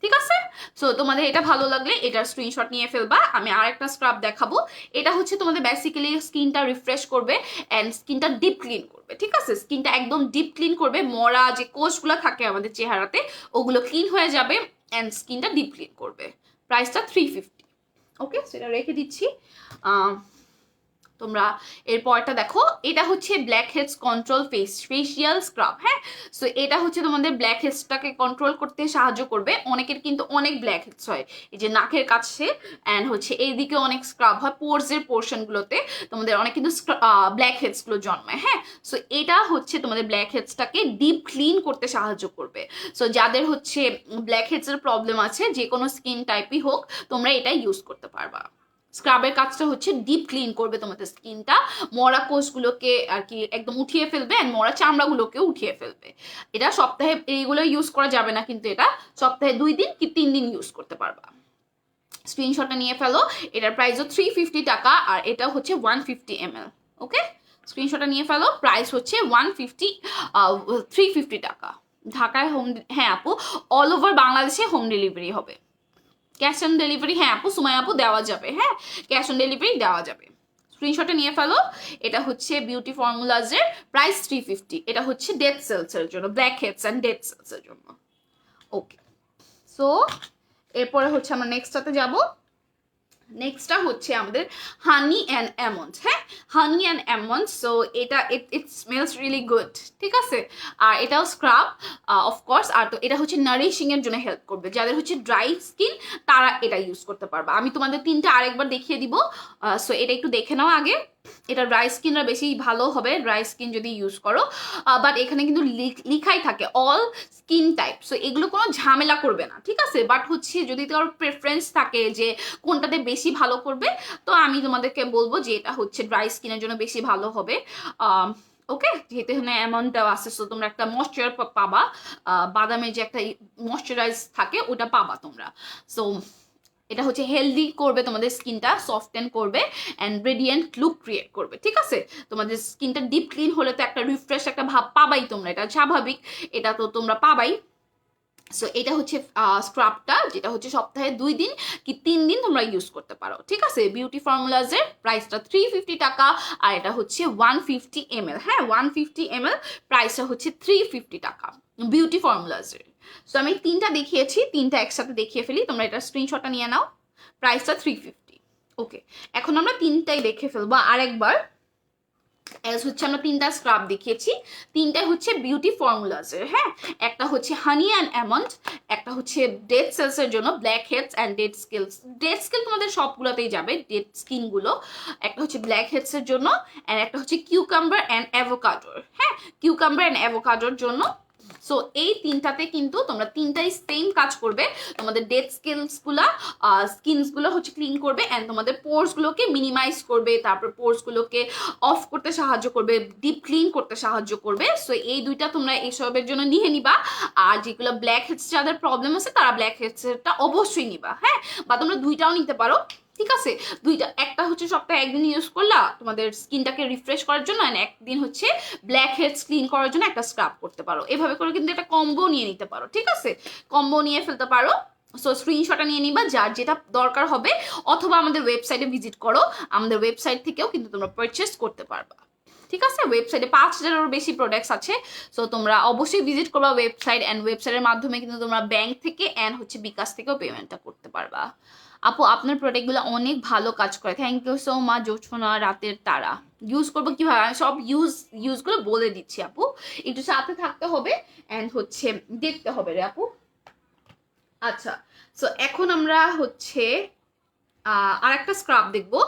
ঠিক আছে? সো তোমাদের এটা ভালো লাগলে এটার স্ক্রিনশট নিয়ে ফেলবা। আমি আরেকটা স্ক্রাব দেখাবো, এটা হচ্ছে তোমাদের বেসিক্যালি স্কিনটা রিফ্রেশ করবে অ্যান্ড স্কিনটা ডিপ ক্লিন করবে, ঠিক আছে? স্কিনটা একদম ডিপ ক্লিন করবে, মরা যে কোষগুলো থাকে আমাদের চেহারাতে ওগুলো ক্লিন হয়ে যাবে অ্যান্ড স্কিনটা ডিপ ক্লিন করবে। প্রাইসটা 350। ওকে, সেটা রেখে দিচ্ছি। তোমরা এরপরটা দেখো, এটা হচ্ছে blackheads control facial scrub, হ্যাঁ? সো এটা হচ্ছে তোমাদের ব্ল্যাক হেডসটাকে কন্ট্রোল করতে সাহায্য করবে। অনেকের কিন্তু অনেক ব্ল্যাক হেডস হয়, এই যে নাকের কাছে অ্যান্ড হচ্ছে এইদিকে অনেক স্ক্রাব হয়, পোর্সের পোর্শনগুলোতে তোমাদের অনেক কিন্তু ব্ল্যাক হেডসগুলো জন্মায়, হ্যাঁ? সো এটা হচ্ছে তোমাদের ব্ল্যাক হেডসটাকে ডিপ ক্লিন করতে সাহায্য করবে। সো যাদের হচ্ছে ব্ল্যাক হেডসের প্রবলেম আছে, যে কোনো স্কিন টাইপই হোক, তোমরা এটা ইউজ করতে পারবা। স্ক্রাবের কাজটা হচ্ছে ডিপ ক্লিন করবে তোমাদের স্কিনটা, মরা কোষগুলোকে আর কি একদম উঠিয়ে ফেলবে অ্যান্ড মরা চামড়াগুলোকে উঠিয়ে ফেলবে। এটা সপ্তাহে এইগুলো ইউজ করা যাবে না, কিন্তু এটা সপ্তাহে 2 দিন কি 3 দিন ইউজ করতে পারবা। স্ক্রিনশটটা নিয়ে ফেলো, এটার প্রাইসও 350 টাকা, আর এটা হচ্ছে 150 ml। ওকে, স্ক্রিনশটটা নিয়ে ফেলো, প্রাইস হচ্ছে 350 টাকা। ঢাকায় হোম, হ্যাঁ আপু, অল ওভার বাংলাদেশে হোম ডেলিভারি হবে। ক্যাশ অন ডেলিভারি, হ্যাঁ আপু, সুমাই আপু, দেওয়া যাবে, হ্যাঁ ক্যাশ অন ডেলিভারি দেওয়া যাবে। স্ক্রিনশটে নিয়ে ফেলো, এটা হচ্ছে বিউটি ফর্মুলাজের, প্রাইস 350। এটা হচ্ছে ডেড সেলসের জন্য, ব্ল্যাক হেডস অ্যান্ড ডেড সেলসের জন্য। ওকে, সো এরপরে হচ্ছে আমরা নেক্সটটাতে যাব। নেক্সটটা হচ্ছে আমাদের হানি অ্যান্ড অ্যামন্ড, হ্যাঁ হানি অ্যান্ড অ্যামন্ড। সো এটা ইট স্মেলস রিয়েলি গুড, ঠিক আছে? আর এটাও স্ক্রাব অফকোর্স, আর তো এটা হচ্ছে নারিশিং এর জন্য হেল্প করবে। যাদের হচ্ছে ড্রাই স্কিন তারা এটা ইউজ করতে পারবে। আমি তোমাদের তিনটা আরেকবার দেখিয়ে দিব, সো এটা একটু দেখে নাও আগে। এটা ড্রাই স্কিনরা বেশি ভালো হবে, ড্রাই স্কিন যদি ইউজ করো, বাট এখানে কিন্তু লিখাই থাকে অল স্কিন টাইপ, সো এগুলো কোনো ঝামেলা করবে না, ঠিক আছে? বাট হচ্ছে যদি তোমার প্রেফারেন্স থাকে যে কোনটাতে বেশি ভালো করবে, তো আমি তোমাদেরকে বলবো যে এটা হচ্ছে ড্রাই স্কিনের জন্য বেশি ভালো হবে। ওকে, যেহেতু এখানে অ্যামাউন্ট দেওয়া আছে, সো তোমরা একটা ময়শ্চার পাবা, বাদামের যে একটা ময়শ্চারাইজ থাকে ওটা পাবা তোমরা। সো এটা হচ্ছে হেলদি করবে তোমাদের স্কিনটা, সফটেন করবে অ্যান্ড রেডিয়েন্ট লুক ক্রিয়েট করবে, ঠিক আছে? তোমাদের স্কিনটা ডিপ ক্লিন হলে তো একটা রিফ্রেশ একটা ভাব পাবাই তোমরা, এটা স্বাভাবিক, এটা তো তোমরা পাবাই। সো এটা হচ্ছে স্ক্রাবটা, যেটা হচ্ছে সপ্তাহে 2 দিন কি 3 দিন তোমরা ইউজ করতে পারো, ঠিক আছে? বিউটি ফর্মুলাজের প্রাইসটা 350 টাকা, আর এটা হচ্ছে 150 ml, হ্যাঁ 150 ml, প্রাইসটা হচ্ছে 350 টাকা বিউটি ফর্মুলাজের। সো আমি 3টা দেখিয়েছি, 3টা একসাথে দেখিয়ে ফেলি, তোমরা এটা স্ক্রিনশটটা নিয়ে নাও। প্রাইসটা 350। ওকে, এখন আমরা 3টাই দেখে ফেলবো আরেকবার। হচ্ছে আমরা 3টা স্ক্রাব দেখিয়েছি, 3টাই হচ্ছে বিউটি ফর্মুলাসের, হ্যাঁ? একটা হচ্ছে হানি অ্যান্ড অ্যামন্ড, একটা হচ্ছে ডেড সেলসের জন্য, blackheads and dead skins. Dead skin তোমাদের সবগুলোতেই যাবে, ডেড স্কিনগুলো। একটা হচ্ছে ব্ল্যাক হেডসের জন্য, অ্যান্ড একটা হচ্ছে কিউকাম্বার অ্যান্ড অ্যাভোকাডোর, হ্যাঁ কিউকাম্বার অ্যান্ড অ্যাভোকাডোর জন্য। সো এই 3টাতে কিন্তু তোমরা 3টাই সেম কাজ করবে, তোমাদের ডেড স্কিনসগুলো হচ্ছে ক্লিন করবে অ্যান্ড তোমাদের পোর্সগুলোকে মিনিমাইজ করবে, তারপর পোর্সগুলোকে অফ করতে সাহায্য করবে, ডিপ ক্লিন করতে সাহায্য করবে। সো এই 2টা তোমরা এইসবের জন্য নিয়ে নিবা। আর যেগুলো ব্ল্যাক হেডস যাদের প্রবলেম আছে তারা ব্ল্যাক হেডসেরটা অবশ্যই নিবা, হ্যাঁ? বা তোমরা 2টাও নিতে পারো, ঠিক আছে? 2টা, একটা হচ্ছে সপ্তাহে 1 দিন ইউজ করলা তোমাদের স্কিনটাকে রিফ্রেশ করার জন্য, আর একদিন হচ্ছে ব্ল্যাক হেডস ক্লিন করার জন্য একটা স্ক্রাব করতে পারো। এভাবে করে কিন্তু একটা কম্বো নিয়ে নিতে পারো, ঠিক আছে? কম্বো নিয়ে ফেলতে পারো। সো স্ক্রিনশটটা নিয়ে নিবা যার যেটা দরকার হবে, অথবা আমাদের ওয়েবসাইটে ভিজিট করো, আমাদের ওয়েবসাইট থেকেও কিন্তু তোমরা পারচেস করতে পারবা, ঠিক আছে, ওয়েবসাইটে 5,000-এরও বেশি প্রোডাক্টস আছে। সো তোমরা অবশ্যই ভিজিট করবা ওয়েবসাইট, অ্যান্ড ওয়েবসাইটের মাধ্যমে কিন্তু তোমরা ব্যাংক থেকে অ্যান্ড হচ্ছে বিকাশ থেকেও পেমেন্টটা করতে পারবা। আপু আপনার প্রোডাক্টগুলো অনেক ভালো কাজ করে, থ্যাংক ইউ সো মাচ। জোছনা রাতের তারা ইউজ করবো কিভাবে, আমি সব ইউজগুলো বলে দিচ্ছি আপু, একটু সাথে থাকতে হবে অ্যান্ড হচ্ছে দেখতে হবে রে আপু। আচ্ছা, সো এখন আমরা হচ্ছে আর একটা স্ক্রাব দেখবো।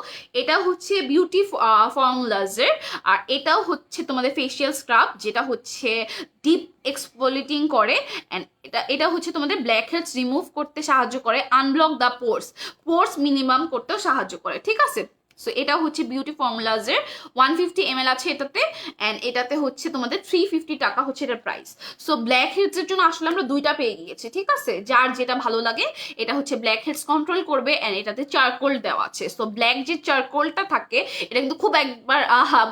এটা হচ্ছে বিউটি ফর্মুলাজের, আর এটাও হচ্ছে তোমাদের ফেসিয়াল স্ক্রাব, যেটা হচ্ছে ডিপ এক্সফোলিয়েটিং করে, অ্যান্ড এটা হচ্ছে তোমাদের ব্ল্যাক হেডস রিমুভ করতে সাহায্য করে, আনব্লক দ্য পোর্স মিনিমাম করতেও সাহায্য করে, ঠিক আছে। সো এটা হচ্ছে বিউটি ফর্মুলাজের 150 ml আছে এটাতে, অ্যান্ড এটাতে হচ্ছে তোমাদের 350 টাকা হচ্ছে এটার প্রাইস। সো ব্ল্যাক হেডসের জন্য আসলে আমরা দুইটা পেয়ে গিয়েছি, ঠিক আছে, যার যেটা ভালো লাগে। এটা হচ্ছে ব্ল্যাক হেডস কন্ট্রোল করবে, অ্যান্ড এটাতে চারকোল দেওয়া আছে। সো ব্ল্যাক যে চারকোলটা থাকে এটা কিন্তু খুব একবার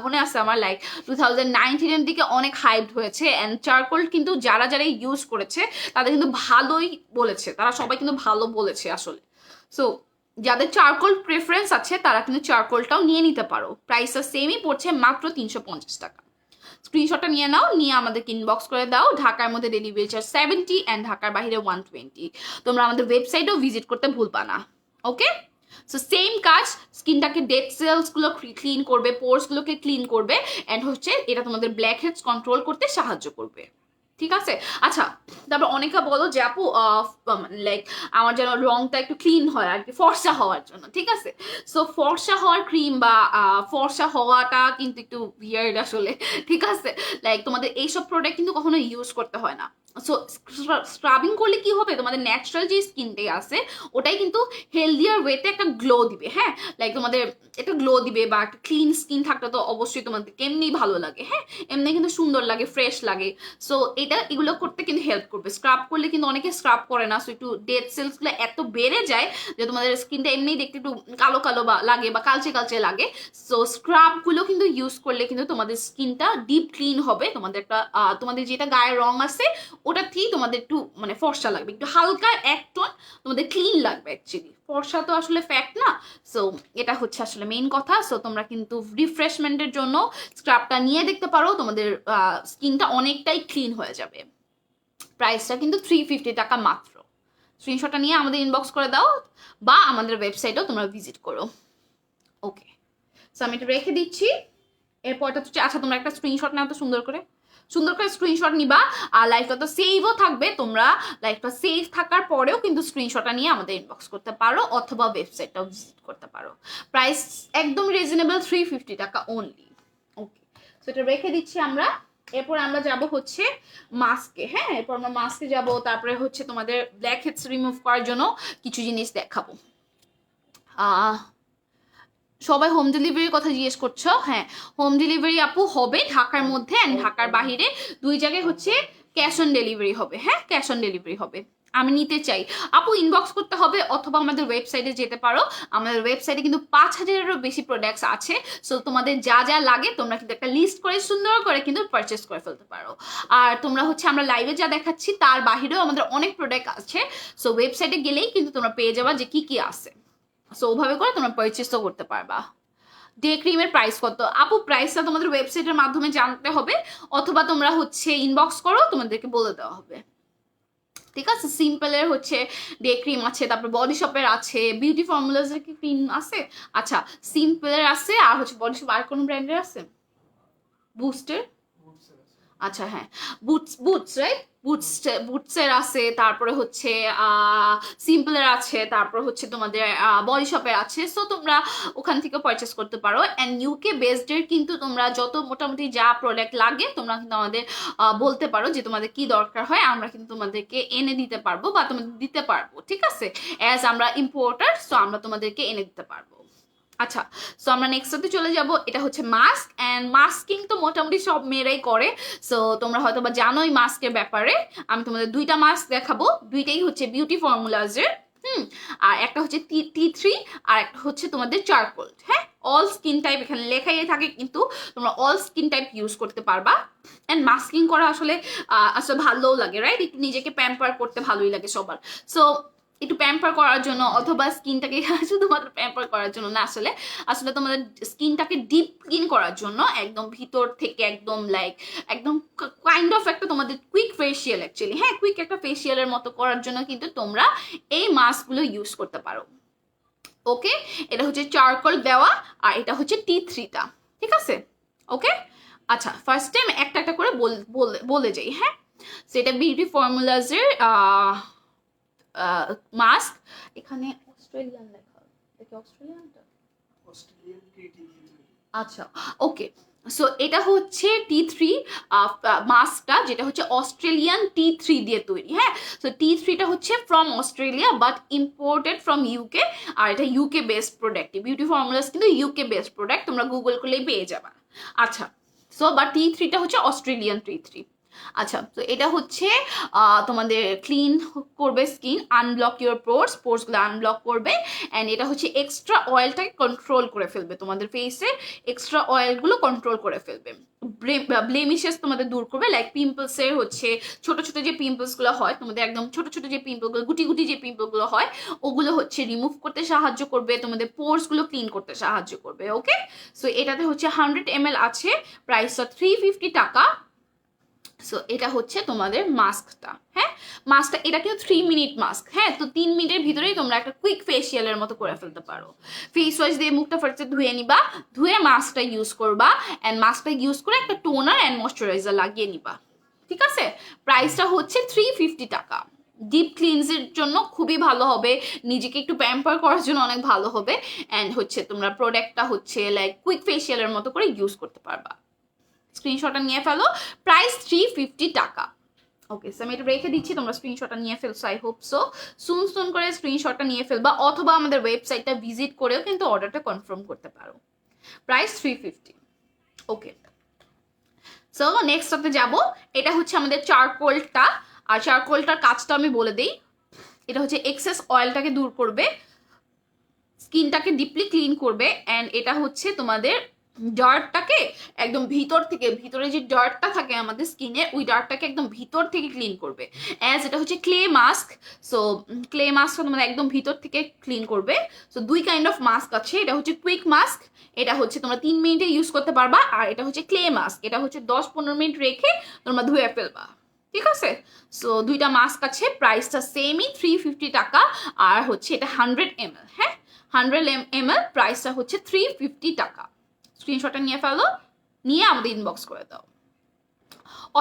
মনে আছে আমার, লাইক 2019-এর দিকে অনেক হাইপড হয়েছে, অ্যান্ড চারকোল কিন্তু যারা যারা ইউজ করেছে তাদের কিন্তু ভালোই বলেছে, তারা সবাই কিন্তু ভালো বলেছে আসলে। সো যাদের চারকোল প্রেফারেন্স আছে তারা কিন্তু চারকোলটাও নিয়ে নিতে পারো, প্রাইসটা সেমই পড়ছে, মাত্র 350 টাকা। স্ক্রিনশটটা নিয়ে নাও, নিয়ে আমাদেরকে ইনবক্স করে দাও। ঢাকার মধ্যে ডেলিভারি চার্জ 70 অ্যান্ড ঢাকার বাইরে 120। তোমরা আমাদের ওয়েবসাইটেও ভিজিট করতে ভুলবা না, ওকে। সো সেম কাজ, স্কিনটাকে ডেড সেলসগুলো ক্লিন করবে, পোর্সগুলোকে ক্লিন করবে, অ্যান্ড হচ্ছে এটা তোমাদের ব্ল্যাক হেডস কন্ট্রোল করতে সাহায্য করবে, ঠিক আছে। আচ্ছা, তারপর অনেকে বলো যে আপু লাইক আমার যেন রংটা একটু ক্লিন হয় আর কি, ফর্সা হওয়ার জন্য, ঠিক আছে। সো ফর্সা হওয়ার ক্রিম বা ফর্সা হওয়াটা কিন্তু একটু উইয়ার্ড আসলে, ঠিক আছে। লাইক তোমাদের এইসব প্রোডাক্ট কিন্তু কখনো ইউজ করতে হয় না। সো স্ক্রাবিং করলে কি হবে, তোমাদের ন্যাচারাল যে স্কিনটাই আছে ওটাই কিন্তু হেলদিয়ার ওয়েতে একটা গ্লো দিবে, হ্যাঁ, লাইক তোমাদের একটা গ্লো দিবে, বা একটা ক্লিন স্কিন থাকলে তো অবশ্যই তোমাদের এমনি ভালো লাগে, হ্যাঁ, এমনি কিন্তু সুন্দর লাগে, ফ্রেশ লাগে। সো এগুলো করতে কিন্তু হেল্প করবে। স্ক্রাব করলে কিন্তু অনেকে স্ক্রাব করে না, সো একটু ডেড সেলসগুলো এত বেড়ে যায় যে তোমাদের স্কিনটা এমনি দেখতে একটু কালো কালো বা লাগে বা কালচে কালচে লাগে। সো স্ক্রাবগুলো কিন্তু ইউজ করলে কিন্তু তোমাদের স্কিনটা ডিপ ক্লিন হবে, তোমাদের একটা তোমাদের যেটা গায়ের রং আছে ওটাতেই তোমাদের একটু মানে ফর্সা লাগবে, একটু হালকা এক টোন তোমাদের ক্লিন লাগবে। অ্যাকচুয়ালি ফর্সা তো আসলে ফ্যাক্ট না, সো এটা হচ্ছে আসলে মেইন কথা। সো তোমরা কিন্তু রিফ্রেশমেন্টের জন্য স্ক্রাবটা নিয়ে দেখতে পারো, তোমাদের স্কিনটা অনেকটাই ক্লিন হয়ে যাবে। প্রাইসটা কিন্তু 350 টাকা মাত্র। স্ক্রিনশটটা নিয়ে আমাদের ইনবক্স করে দাও, বা আমাদের ওয়েবসাইটেও তোমরা ভিজিট করো, ওকে। সো আমি এটা রেখে দিচ্ছি। এরপরটা হচ্ছে, আচ্ছা তোমরা একটা স্ক্রিনশট নাও তো সুন্দর করে স্ক্রিনশট নিবা, আর লাইফটা তো সেভও থাকবে। তোমরা লাইফটা সেভ থাকার পরেও কিন্তু স্ক্রিনশটটা নিয়ে আমাদের ইনবক্স করতে পারো, অথবা ওয়েবসাইটটাও ভিজিট করতে পারো। প্রাইস একদম রিজনেবল, 350 টাকা অনলি, ওকে। সো এটা রেখে দিচ্ছি আমরা। এরপর আমরা যাব হচ্ছে মাস্কে, হ্যাঁ, এরপর আমরা মাস্কে যাব। তারপরে হচ্ছে তোমাদের ব্ল্যাক হেডস রিমুভ করার জন্য কিছু জিনিস দেখাবো। সবাই হোম ডেলিভারির কথা জিজ্ঞেস করছো, হ্যাঁ, হোম ডেলিভারি আপু হবে ঢাকার মধ্যে অ্যান্ড ঢাকার বাহিরে, দুই জায়গায় হচ্ছে ক্যাশ অন ডেলিভারি হবে, হ্যাঁ, ক্যাশ অন ডেলিভারি হবে। আমি নিতে চাই আপু, ইনবক্স করতে হবে, অথবা আমাদের ওয়েবসাইটে যেতে পারো। আমাদের ওয়েবসাইটে কিন্তু 5,000-এরও বেশি প্রোডাক্টস আছে। সো তোমাদের যা যা লাগে তোমরা কিন্তু একটা লিস্ট করে সুন্দর করে কিন্তু পারচেস করে ফেলতে পারো। আর তোমরা হচ্ছে আমরা লাইভে যা দেখাচ্ছি তার বাহিরেও আমাদের অনেক প্রোডাক্ট আছে। সো ওয়েবসাইটে গেলেই কিন্তু তোমরা পেয়ে যাবা যে কি কি আছে। সো ওভাবে করে তোমরা পারচেসও করতে পারবা। ডে ক্রিমের প্রাইস কত আপু? প্রাইসটা তোমাদের ওয়েবসাইটের মাধ্যমে জানতে হবে, অথবা তোমরা হচ্ছে ইনবক্স করো, তোমাদেরকে বলে দেওয়া হবে, ঠিক আছে। সিম্পলের হচ্ছে ডে ক্রিম আছে, তারপর বডি শপের আছে, বিউটি ফর্মুলাজের কি ক্রিম আছে? আচ্ছা, সিম্পলের আছে, আর হচ্ছে বডি শপ আর কোন ব্র্যান্ডের আছে? বুস্টের, আচ্ছা হ্যাঁ, বুটস রাইট, বুটসের আছে, তারপরে হচ্ছে সিম্পলের আছে, তারপর হচ্ছে তোমাদের বডি শপের আছে। সো তোমরা ওখান থেকে পারচেস করতে পারো। অ্যান্ড ইউকে বেসডের কিন্তু তোমরা যত মোটামুটি যা প্রোডাক্ট লাগে তোমরা কিন্তু আমাদের বলতে পারো যে তোমাদের কি দরকার হয়, আমরা কিন্তু তোমাদেরকে এনে দিতে পারবো বা তোমাদের দিতে পারবো, ঠিক আছে। অ্যাজ আমরা ইম্পোর্টার, সো আমরা তোমাদেরকে এনে দিতে পারবো। আচ্ছা, সো আমরা নেক্সটতে চলে যাব। এটা হচ্ছে মাস্ক, অ্যান্ড মাস্কিং তো মোটামুটি সব মেয়েরাই করে। সো তোমরা হয়তো বা জানোই মাস্কের ব্যাপারে। আমি তোমাদের দুইটা মাস্ক দেখাবো, দুইটাই হচ্ছে বিউটি ফর্মুলাজের, আর একটা হচ্ছে T3, আর একটা হচ্ছে তোমাদের চারকোল, হ্যাঁ। অল স্কিন টাইপ এখানে লেখাই থাকে, কিন্তু তোমরা অল স্কিন টাইপ ইউজ করতে পারবা। অ্যান্ড মাস্কিং করা আসলে আসলে ভালোও লাগে, রাইট? একটু নিজেকে প্যাম্পার করতে ভালোই লাগে সবার। সো একটু প্যাম্পার করার জন্য, অথবা স্কিনটাকে শুধুমাত্র প্যাম্পার করার জন্য না, আসলে আসলে তোমাদের স্কিনটাকে ডিপ ক্লিন করার জন্য, একদম ভিতর থেকে একদম লাইক একদম কাইন্ড অফ একটা তোমাদের কুইক ফেসিয়াল অ্যাকচুয়ালি, হ্যাঁ কুইক একটা ফেসিয়ালের মতো করার জন্য কিন্তু তোমরা এই মাস্কগুলো ইউজ করতে পারো। ওকে, এটা হচ্ছে চারকোল দেওয়া আর এটা হচ্ছে T3টা, ঠিক আছে? ওকে, আচ্ছা ফার্স্ট টাইম একটা একটা করে বলে যাই। হ্যাঁ, সেটা বিউটি ফর্মুলাজের মাস্ক, এখানে অস্ট্রেলিয়ান লেখা, এটা অস্ট্রেলিয়ানটা, আচ্ছা ওকে। সো এটা হচ্ছে T3 মাস্কটা, যেটা হচ্ছে অস্ট্রেলিয়ান T3 দিয়ে তৈরি। হ্যাঁ, সো T3টা হচ্ছে from Australia but imported from UK, আর এটা UK based product. Beauty formulas কিন্তু ইউকে বেসড প্রোডাক্ট, তোমরা গুগল করলেই পেয়ে যাবা। আচ্ছা, সো বাট T3টা হচ্ছে অস্ট্রেলিয়ান T3। আচ্ছা, তো এটা হচ্ছে তোমাদের ক্লিন করবে স্কিন, আনব্লক ইউর পোর্সগুলো আনব্লক করবে, অ্যান্ড এটা হচ্ছে এক্সট্রা অয়েলটাকে কন্ট্রোল করে ফেলবে, তোমাদের ফেসে এক্সট্রা অয়েলগুলো কন্ট্রোল করে ফেলবে, ব্লেমিশেস তোমাদের দূর করবে, লাইক পিম্পলসের হচ্ছে ছোট ছোট যে পিম্পলসগুলো হয় তোমাদের, একদম ছোট ছোট যে পিম্পলগুলো, গুটি গুটি যে পিম্পলগুলো হয় ওগুলো হচ্ছে রিমুভ করতে সাহায্য করবে, তোমাদের পোর্সগুলো ক্লিন করতে সাহায্য করবে। ওকে, সো এটাতে হচ্ছে 100 ml আছে, প্রাইসটা 350 টাকা। সো এটা হচ্ছে তোমাদের মাস্কটা। হ্যাঁ, মাস্কটা এটা কিন্তু 3 মিনিট মাস্ক। হ্যাঁ, তো 3 মিনিটের ভিতরেই তোমরা একটা কুইক ফেসিয়ালের মতো করে ফেলতে পারো। ফেস ওয়াশ দিয়ে মুখটা ফার্স্টে ধুয়ে নিবা, ধুয়ে মাস্কটা ইউজ করবা, অ্যান্ড মাস্কটা ইউজ করে একটা টোনার অ্যান্ড ময়শ্চারাইজার লাগিয়ে নিবা, ঠিক আছে? প্রাইসটা হচ্ছে 350 টাকা। ডিপ ক্লিনজের জন্য খুবই ভালো হবে, নিজেকে একটু প্যাম্পার করার জন্য অনেক ভালো হবে, অ্যান্ড হচ্ছে তোমরা প্রোডাক্টটা হচ্ছে লাইক কুইক ফেসিয়ালের মতো করে ইউজ করতে পারবা। স্ক্রিনশটটা নিয়ে ফেলো, প্রাইস 350 টাকা। ওকে, সো আমি এটা রেখে দিচ্ছি, তোমরা স্ক্রিনশটটা নিয়ে ফেলছো। আই হোপ সো সুন করে স্ক্রিনশটটা নিয়ে ফেলবা, অথবা আমাদের ওয়েবসাইটটা ভিজিট করেও কিন্তু অর্ডারটা কনফার্ম করতে পারো। প্রাইস 350। ওকে, সো নেক্সটটাতে যাব। এটা হচ্ছে আমাদের চারকোলটা, আর চারকোলটার কাজটা আমি বলে দিই। এটা হচ্ছে এক্সেস অয়েলটাকে দূর করবে, স্কিনটাকে ডিপলি ক্লিন করবে, অ্যান্ড এটা হচ্ছে তোমাদের ডার্টটাকে একদম ভিতর থেকে, ভিতরে যে ডার্টটা থাকে আমাদের স্কিনে, ওই ডার্টটাকে একদম ভিতর থেকে ক্লিন করবে। অ্যাজ এটা হচ্ছে ক্লে মাস্ক, সো ক্লে মাস্কটা তোমাদের একদম ভিতর থেকে ক্লিন করবে। সো দুই কাইন্ড অফ মাস্ক আছে, এটা হচ্ছে কুইক মাস্ক, এটা হচ্ছে তোমরা 3 মিনিটে ইউজ করতে পারবা, আর এটা হচ্ছে ক্লে মাস্ক, এটা হচ্ছে 10-15 মিনিট রেখে তোমরা ধুয়ে ফেলবা, ঠিক আছে? সো দুইটা মাস্ক আছে, প্রাইসটা সেমই 350 টাকা, আর হচ্ছে এটা 100 ml। হ্যাঁ, 100 ml, প্রাইসটা হচ্ছে 350 টাকা। স্ক্রিনশটটা নিয়ে ফেলো, নিয়ে আমাদের ইনবক্স করে দাও,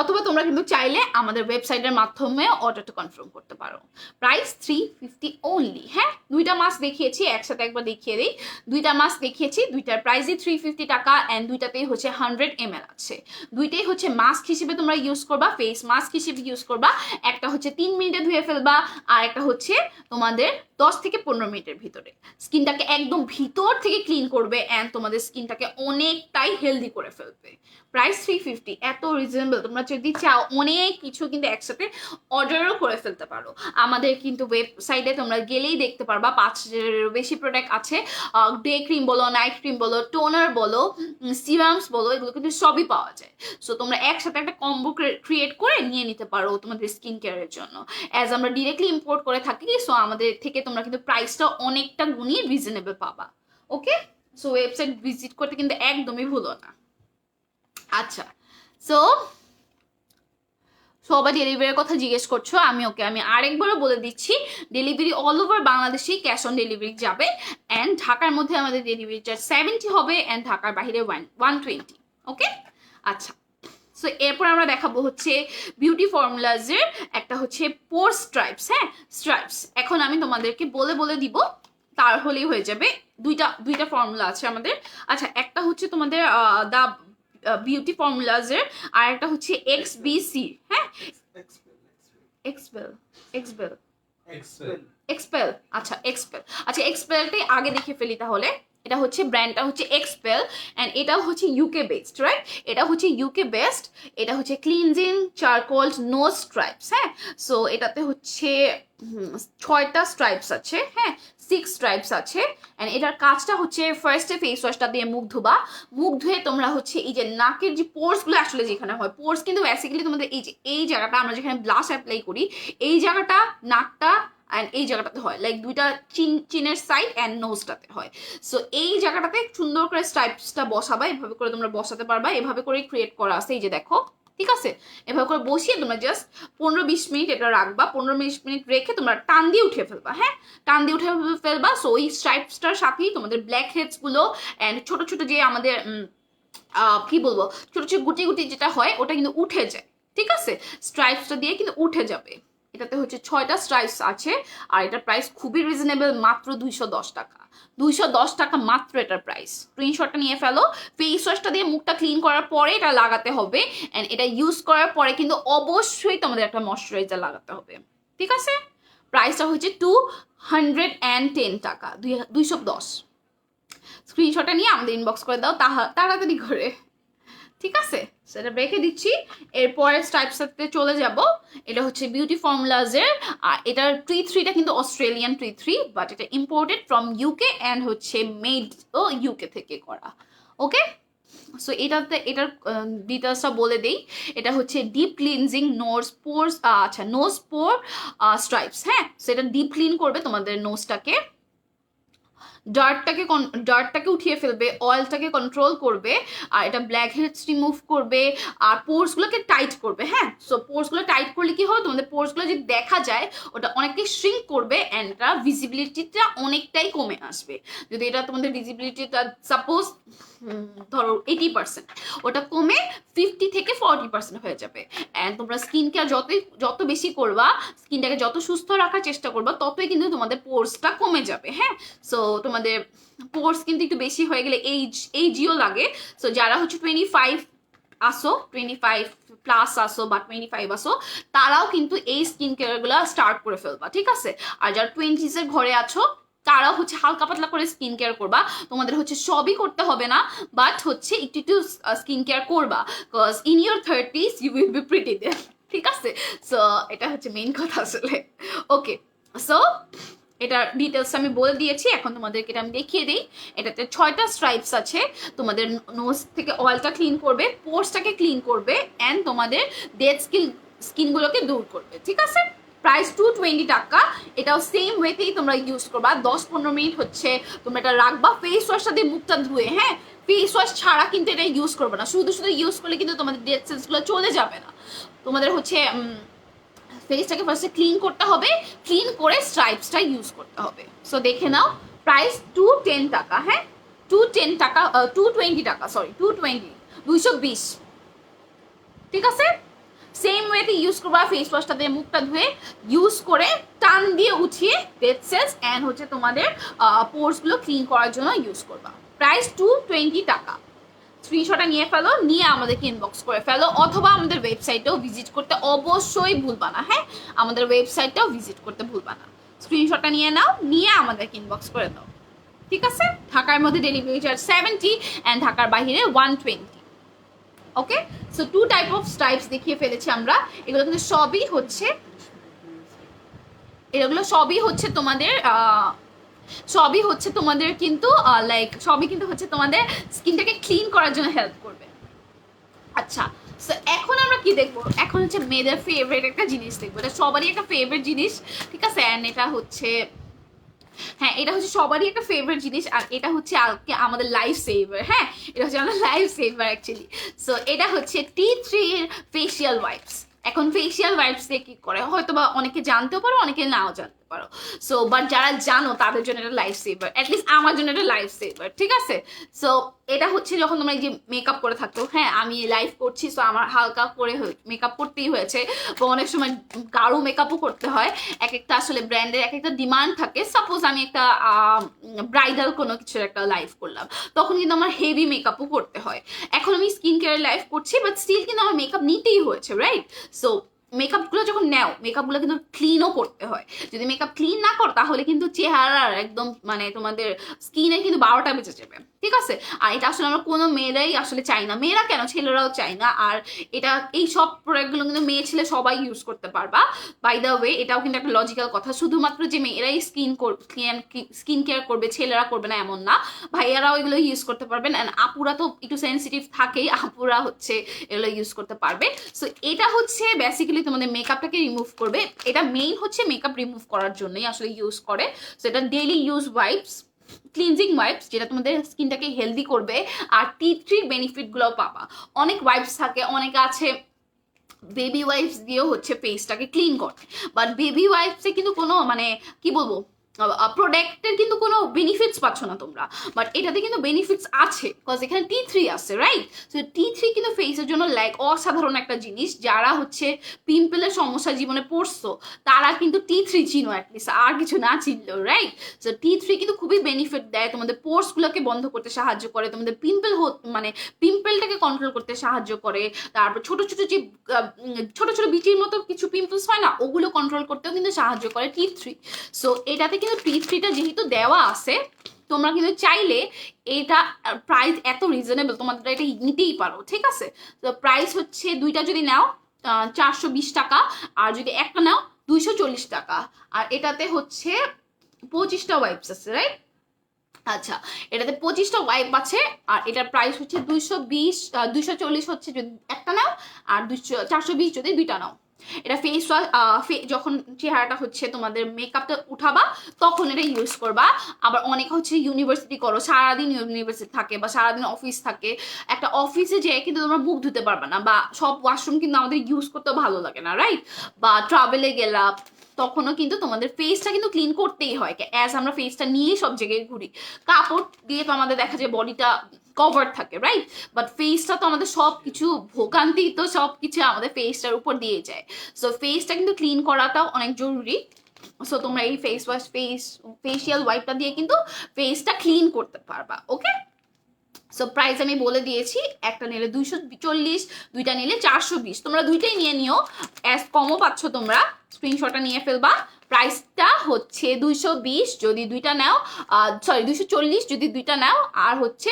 অথবা তোমরা কিন্তু চাইলে আমাদের ওয়েবসাইটের মাধ্যমে অর্ডারটা কনফার্ম করতে পারো। Price 350 only. হ্যাঁ, দুইটা মাস্ক দেখিয়েছি, একসাথে একবার দেখিয়ে দিই। দুইটা মাস্ক দেখিয়েছি, দুইটার প্রাইসই 350 টাকা, অ্যান্ড দুইটাতেই হচ্ছে 100 ml আছে। দুইটাই হচ্ছে মাস্ক হিসেবে তোমরা ইউজ করবা, ফেস মাস্ক হিসেবে ইউজ করবা। একটা হচ্ছে 3 মিনিটে ধুয়ে ফেলবা, আর একটা হচ্ছে তোমাদের 10 থেকে 15 মিনিটের ভিতরে স্কিনটাকে একদম ভিতর থেকে ক্লিন করবে, অ্যান্ড তোমাদের স্কিনটাকে অনেকটাই হেলদি করে ফেলবে। প্রাইস 350, এত রিজনেবল। তোমরা যদি চাও অনেক কিছু কিন্তু একসাথে অর্ডারও করে ফেলতে পারো। আমাদের কিন্তু ওয়েবসাইটে তোমরা গেলেই দেখতে পারবা 5-এরও বেশি প্রোডাক্ট আছে। ডে ক্রিম বলো, নাইট ক্রিম বলো, টোনার বলো, সিরামস বলো, এগুলো কিন্তু সবই পাওয়া যায়। সো তোমরা একসাথে একটা কম্বো ক্রিয়েট করে নিয়ে নিতে পারো তোমাদের স্কিন কেয়ারের জন্য। অ্যাজ আমরা ডিরেক্টলি ইম্পোর্ট করে থাকি, সো আমাদের থেকে তোমরা কিন্তু প্রাইসটা অনেকটা গুণই রিজনেবল পাবা। ওকে, সো ওয়েবসাইট ভিজিট করতে কিন্তু একদমই ভুলো না। আচ্ছা, সো সবাই ডেলিভারির কথা জিজ্ঞেস করছো, আমি আরেকবারও বলে দিচ্ছি, ডেলিভারি অল ওভার বাংলাদেশেই ক্যাশ অন ডেলিভারি যাবে, অ্যান্ড ঢাকার মধ্যে আমাদের ডেলিভারি চার্জ 70 হবে, অ্যান্ড ঢাকার বাইরে 120। ওকে, আচ্ছা, সো এরপর আমরা দেখাবো হচ্ছে বিউটি ফর্মুলাজের একটা হচ্ছে পোর স্ট্রাইপস। হ্যাঁ, স্ট্রাইপস এখন আমি তোমাদেরকে বলে দিব, তার হলেই হয়ে যাবে। দুইটা ফর্মুলা আছে আমাদের। আচ্ছা, একটা হচ্ছে তোমাদের দা বিউটি ফর্মুলাজের, আর একটা হচ্ছে XBC। হ্যাঁ, এক্সপেল। আচ্ছা, এক্সপেলটাই আগে দেখে ফেলি তাহলে। এটা হচ্ছে ব্র্যান্ডটা হচ্ছে এক্সপেল, অ্যান্ড এটাও হচ্ছে ইউকে বেসড, রাইট? এটা হচ্ছে ইউকে বেসড, এটা হচ্ছে ক্লিনজিং চারকোল নো স্ট্রাইপস। হ্যাঁ, সো এটাতে হচ্ছে 6টা স্ট্রাইপস আছে। হ্যাঁ, 6 স্ট্রাইপস আছে, অ্যান্ড এটার কাজটা হচ্ছে ফার্স্টে ফেস ওয়াশটা দিয়ে মুখ ধোবা, মুখ ধুয়ে তোমরা হচ্ছে এই যে নাকের যে পোর্সগুলো আসলে যেখানে হয়, পোর্স কিন্তু বেসিক্যালি তোমাদের এই যে এই জায়গাটা আমরা যেখানে ব্লাশ অ্যাপ্লাই করি, এই জায়গাটা নাকটা অ্যান্ড এই জায়গাটাতে হয়, লাইক দুইটা চিনের সাইড অ্যান্ড নোজটাতে হয়। সো এই জায়গাটাতে সুন্দর করে স্ট্রাইপসটা বসাবা, এভাবে করে তোমরা বসাতে পারবা, এভাবে করে ক্রিয়েট করা আছে, এই যে দেখো, ঠিক আছে। এভাবে করে বসিয়ে তোমরা জাস্ট 15-20 মিনিট এটা রাখবা, 15-20 মিনিট রেখে তোমরা টান দিয়ে উঠে ফেলবা, হ্যাঁ, টান দিয়ে উঠে ফেলবা। সো ওই স্ট্রাইপসটার সাথেই তোমাদের ব্ল্যাক হেডস গুলো অ্যান্ড ছোট ছোট যে আমাদের কি বলবো, ছোট ছোট গুটি গুটি যেটা হয় ওটা কিন্তু উঠে যায়, ঠিক আছে। স্ট্রাইপসটা দিয়ে কিন্তু উঠে যাবে। এটাতে হচ্ছে 6টা স্ট্রাইপস আছে, আর এটার প্রাইস খুবই রিজনেবল, মাত্র 210 টাকা। 210 টাকা মাত্র এটার প্রাইস। স্ক্রিনশটটা নিয়ে ফেলো। ফেস ওয়াশটা দিয়ে মুখটা ক্লিন করার পরে এটা লাগাতে হবে, অ্যান্ড এটা ইউজ করার পরে কিন্তু অবশ্যই তোমাদের একটা ময়শ্চারাইজার লাগাতে হবে, ঠিক আছে। প্রাইসটা হচ্ছে 210 টাকা, 210। স্ক্রিনশটটা নিয়ে আমাদের ইনবক্স করে দাও তাড়াতাড়ি করে, ঠিক আছে। সেটা রেখে দিচ্ছি। এরপরে স্ট্রাইপসে চলে যাব। এটা হচ্ছে বিউটি ফর্মুলাজের, আর এটার T3টা কিন্তু অস্ট্রেলিয়ান T3, বাট এটা ইম্পোর্টেড ফ্রম ইউকে অ্যান্ড হচ্ছে মেড ও ইউকে থেকে করা, ওকে। সো এটার ডিটেলসটা বলে দেই। এটা হচ্ছে ডিপ ক্লিনজিং নোজ পোরস, আচ্ছা নোজ পোর স্ট্রাইপস, হ্যাঁ। সো এটা ডিপ ক্লিন করবে তোমাদের নোজটাকে, ডার্টটাকে উঠিয়ে ফেলবে, অয়েলটাকে কন্ট্রোল করবে, আর এটা ব্ল্যাক হেডস রিমুভ করবে, আর পোর্সগুলোকে টাইট করবে, হ্যাঁ। সো পোর্সগুলো টাইট করলে কি হবে, তোমাদের পোর্সগুলো যদি দেখা যায় ওটা অনেকটাই শ্রিঙ্ক করবে, অ্যান্ড এটা ভিজিবিলিটিটা অনেকটাই কমে আসবে। যদি এটা তোমাদের ভিজিবিলিটিটা সাপোজ ধরো 80%, ওটা কমে 50 থেকে 40% হয়ে যাবে। অ্যান্ড তোমরা স্কিন কেয়ার যত বেশি করবা, স্কিনটাকে যত সুস্থ রাখার চেষ্টা করবা, ততই কিন্তু তোমাদের পোর্সটা কমে যাবে, হ্যাঁ। সো তোমাদের পোর্স কিন্তু একটু বেশি হয়ে গেলে এইজিও লাগে। সো যারা হচ্ছে 25 আসো, 25+ আসো বা 25 আসো, তারাও কিন্তু এই স্কিন কেয়ারগুলো স্টার্ট করে ফেলবা, ঠিক আছে। আর যারা 20s ঘরে আছো, তারাও হচ্ছে হালকা পাতলা করে স্কিন কেয়ার করবা। তোমাদের হচ্ছে সবই করতে হবে না, বাট হচ্ছে একটু একটু স্কিন কেয়ার করবা, because in your 30s you will be pretty there, ঠিক আছে। সো এটা হচ্ছে মেইন কথা আসলে, ওকে। সো এটার ডিটেলস আমি বলে দিয়েছি, এখন তোমাদেরকে এটা আমি দেখিয়ে দিই। এটাতে 6টা স্ট্রাইপস আছে। তোমাদের নোজ থেকে অয়েলটা ক্লিন করবে, পোর্সটাকে ক্লিন করবে, অ্যান্ড তোমাদের ডেড স্কিনগুলোকে দূর করবে, ঠিক আছে। প্রাইস 220 টাকা। এটাও সেম ওয়েতেই তোমরা ইউজ করবা, 10-15 মিনিট হচ্ছে তোমরা এটা রাখবা ফেস ওয়াশটা দিয়ে মুখটা ধুয়ে, হ্যাঁ। ফেস ওয়াশ ছাড়া কিন্তু এটা ইউজ করবে না, শুধু শুধু ইউজ করলে কিন্তু তোমাদের ডেড সেলসগুলো চলে যাবে না। তোমাদের হচ্ছে ফেসটাকে ফার্স্টে ক্লিন করতে হবে, ক্লিন করে স্ট্রাইপসটা ইউজ করতে হবে। সো দেখে নাও, প্রাইস 210 টাকা, হ্যাঁ, 210 টাকা, 220 টাকা, সরি 220, ঠিক আছে। সেম ওয়েতে ইউজ করবা, ফেস ওয়াশটা দিয়ে মুখটা ধুয়ে ইউজ করে টান দিয়ে উঠিয়ে ডেড সেলস অ্যান্ড হচ্ছে তোমাদের পোর্সগুলো ক্লিন করার জন্য ইউজ করবা। প্রাইস 220 টাকা। স্ক্রিনশটটা নিয়ে ফেলো, নিয়ে আমাদেরকে ইনবক্স করে ফেলো, অথবা আমাদের ওয়েবসাইটেও ভিজিট করতে অবশ্যই ভুলবা না, হ্যাঁ। আমাদের ওয়েবসাইটটাও ভিজিট করতে ভুলবা না। স্ক্রিনশটটা নিয়ে নাও, নিয়ে আমাদেরকে ইনবক্স করে দাও, ঠিক আছে। ঢাকার মধ্যে ডেলিভারি চার্জ 70 অ্যান্ড ঢাকার বাইরে 120, ওকে। সো 2 টাইপ অফ স্ট্রাইপস দেখিয়ে ফেলেছি আমরা। এগুলো কিন্তু সবই হচ্ছে তোমাদের কিন্তু লাইক সবই কিন্তু হচ্ছে তোমাদের স্কিনটাকে ক্লিন করার জন্য হেল্প করবে। আচ্ছা, সো এখন আমরা কি দেখবো, এখন হচ্ছে মেয়েদের ফেভারিট একটা জিনিস দেখবো, এটা সবারই একটা ফেভারিট জিনিস, ঠিক আছে। অ্যান্ড এটা হচ্ছে, হ্যাঁ, এটা হচ্ছে সবারই একটা ফেভারিট জিনিস, আর এটা হচ্ছে আমাদের লাইফ সেভার, হ্যাঁ, এটা হচ্ছে আমাদের লাইফ সেভার অ্যাকচুয়ালি। সো এটা হচ্ছে T3 এর ফেসিয়াল ওয়াইপস। এখন ফেসিয়াল ওয়াইপস দিয়ে কি করে হয়তো বা অনেকে জানতেও পারো, অনেকে নাও জানতে পারো। সো বাট যারা জানো তাদের জন্য এটা লাইফ সেভার, অ্যাটলিস্ট আমার জন্য এটা লাইফ সেভার, ঠিক আছে। সো এটা হচ্ছে যখন তোমরা এই যে মেকআপ করে থাকতো, হ্যাঁ, আমি লাইভ করছি, সো আমার হালকা করে মেকআপ করতেই হয়েছে, বা অনেক সময় গাঢ় মেকআপও করতে হয়। এক একটা আসলে ব্র্যান্ডের এক একটা ডিমান্ড থাকে। সাপোজ আমি একটা ব্রাইডাল কোনো কিছুর একটা লাইভ করলাম, তখন কিন্তু আমার হেভি মেকআপও করতে হয়। এখন আমি স্কিন কেয়ার লাইভ করছি, বাট স্টিল কিন্তু আমার মেকআপ নিতেই হয়েছে, রাইট। সো মেকআপগুলো যখন নেও, মেকআপগুলো কিন্তু ক্লিনও করতে হয়। যদি মেকআপ ক্লিন না করো তাহলে কিন্তু চেহারার একদম মানে তোমাদের স্কিনে কিন্তু 12টা বেঁচে যাবে, ঠিক আছে। আর এটা আসলে আমরা কোনো মেয়েরাই আসলে চাই না, মেয়েরা কেন ছেলেরাও চাই না। আর এটা এই সব প্রোডাক্টগুলো কিন্তু মেয়ে ছেলে সবাই ইউজ করতে পারবা। বাই দ্য ওয়ে, এটাও কিন্তু একটা লজিক্যাল কথা, শুধুমাত্র যে মেয়েরাই স্কিন কেয়ার করবে, ছেলেরা করবে না এমন না, ভাইয়ারাও এগুলো ইউজ করতে পারবেন। অ্যান্ড আপুরা তো একটু সেন্সিটিভ থাকেই, আপুরা হচ্ছে এগুলো ইউজ করতে পারবে। সো এটা হচ্ছে বেসিক্যালি তোমাদের মেকআপটাকে রিমুভ করবে। এটা মেইন হচ্ছে মেকআপ রিমুভ করার জন্যই আসলে ইউজ করে। সো এটা daily use wipes, cleansing wipes, যেটা তোমাদের স্কিনটাকে হেলদি করবে। আর টি থ্রির বেনিফিটগুলোও পাবা। অনেক ওয়াইপস থাকে, অনেকে আছে বেবি ওয়াইপস দিয়েও হচ্ছে ফেসটাকে ক্লিন করে, বাট বেবি ওয়াইপসে কিন্তু কোনো মানে কি বলবো প্রোডাক্টের কিন্তু কোনো বেনিফিটস পাচ্ছ না তোমরা, বাট এটাতে কিন্তু বেনিফিটস আছে, বিকজ এখানে T3 আছে, রাইট? সো T3 কিন্তু ফেসের জন্য লাইক অসাধারণ একটা জিনিস। যারা হচ্ছে পিম্পলের সমস্যা জীবনে পড়ছো তারা কিন্তু T3 চিনো, অ্যাটলিস্ট আর কিছু না চিনলেও, রাইট? সো T3 কিন্তু খুবই বেনিফিট দেয়, তোমাদের পোর্সগুলোকে বন্ধ করতে সাহায্য করে, তোমাদের মানে পিম্পলটাকে কন্ট্রোল করতে সাহায্য করে। তারপর ছোট ছোট যে ছোট ছোট বিচির মতো কিছু পিম্পলস হয় না, ওগুলো কন্ট্রোল করতেও কিন্তু সাহায্য করে T3। সো এটাতে কিন্তু T3টা যেহেতু দেওয়া আছে, তোমরা কিন্তু চাইলে এটা প্রাইস এত রিজনেবল, তোমাদের এটা নিতেই পারো, ঠিক আছে? তো প্রাইস হচ্ছে দুইটা যদি নাও 420 টাকা, আর যদি একটা নাও 240 টাকা। আর এটাতে হচ্ছে 25টা ওয়াইপস আছে, রাইট? আচ্ছা, এটাতে 25টা ওয়াইপ আছে, আর এটার প্রাইস হচ্ছে 240 হচ্ছে যদি একটা নাও, আর 420 যদি দুইটা নাও। এটা ফেস ওয়াশ, যখন চেহারাটা হচ্ছে তোমাদের মেকআপটা উঠাবা তখন এটা ইউজ করবা। আবার অনেকে হচ্ছে ইউনিভার্সিটি করো, সারাদিন ইউনিভার্সিটি থাকে বা সারাদিন অফিস থাকে, একটা অফিসে যেয়ে কিন্তু তোমরা মুখ ধুতে পারবে না, বা সব ওয়াশরুম কিন্তু আমাদের ইউজ করতেও ভালো লাগে না, রাইট? বা ট্রাভেলে গেলা, তখনও কিন্তু তোমাদের ফেসটা কিন্তু ক্লিন করতেই হয়, অ্যাজ আমরা ফেসটা নিয়ে সব জায়গায় ঘুরি। কাপড় দিয়ে তো আমাদের দেখা যায় বডিটা কভার থাকে, রাইট? বাট ফেসটা তো আমাদের সব কিছু ভোগান্তি, তো সব কিছু আমাদের ফেসটার উপর দিয়ে যায়। সো ফেসটা কিন্তু ক্লিন করাটাও অনেক জরুরি। সো তোমরা এই ফেস ওয়াশ, ফেসিয়াল ওয়াইপটা দিয়ে কিন্তু ফেসটা ক্লিন করতে পারবা, ওকে? সো প্রাইস আমি বলে দিয়েছি, একটা নিলে 240, দুইটা নিলে 420। তোমরা দুইটাই নিয়ে নিও, অ্যাজ কমও পাচ্ছ তোমরা, স্ক্রিনশটটা নিয়ে ফেলবা। প্রাইসটা হচ্ছে 220 যদি দুইটা নাও, 240 যদি দুইটা নাও, আর হচ্ছে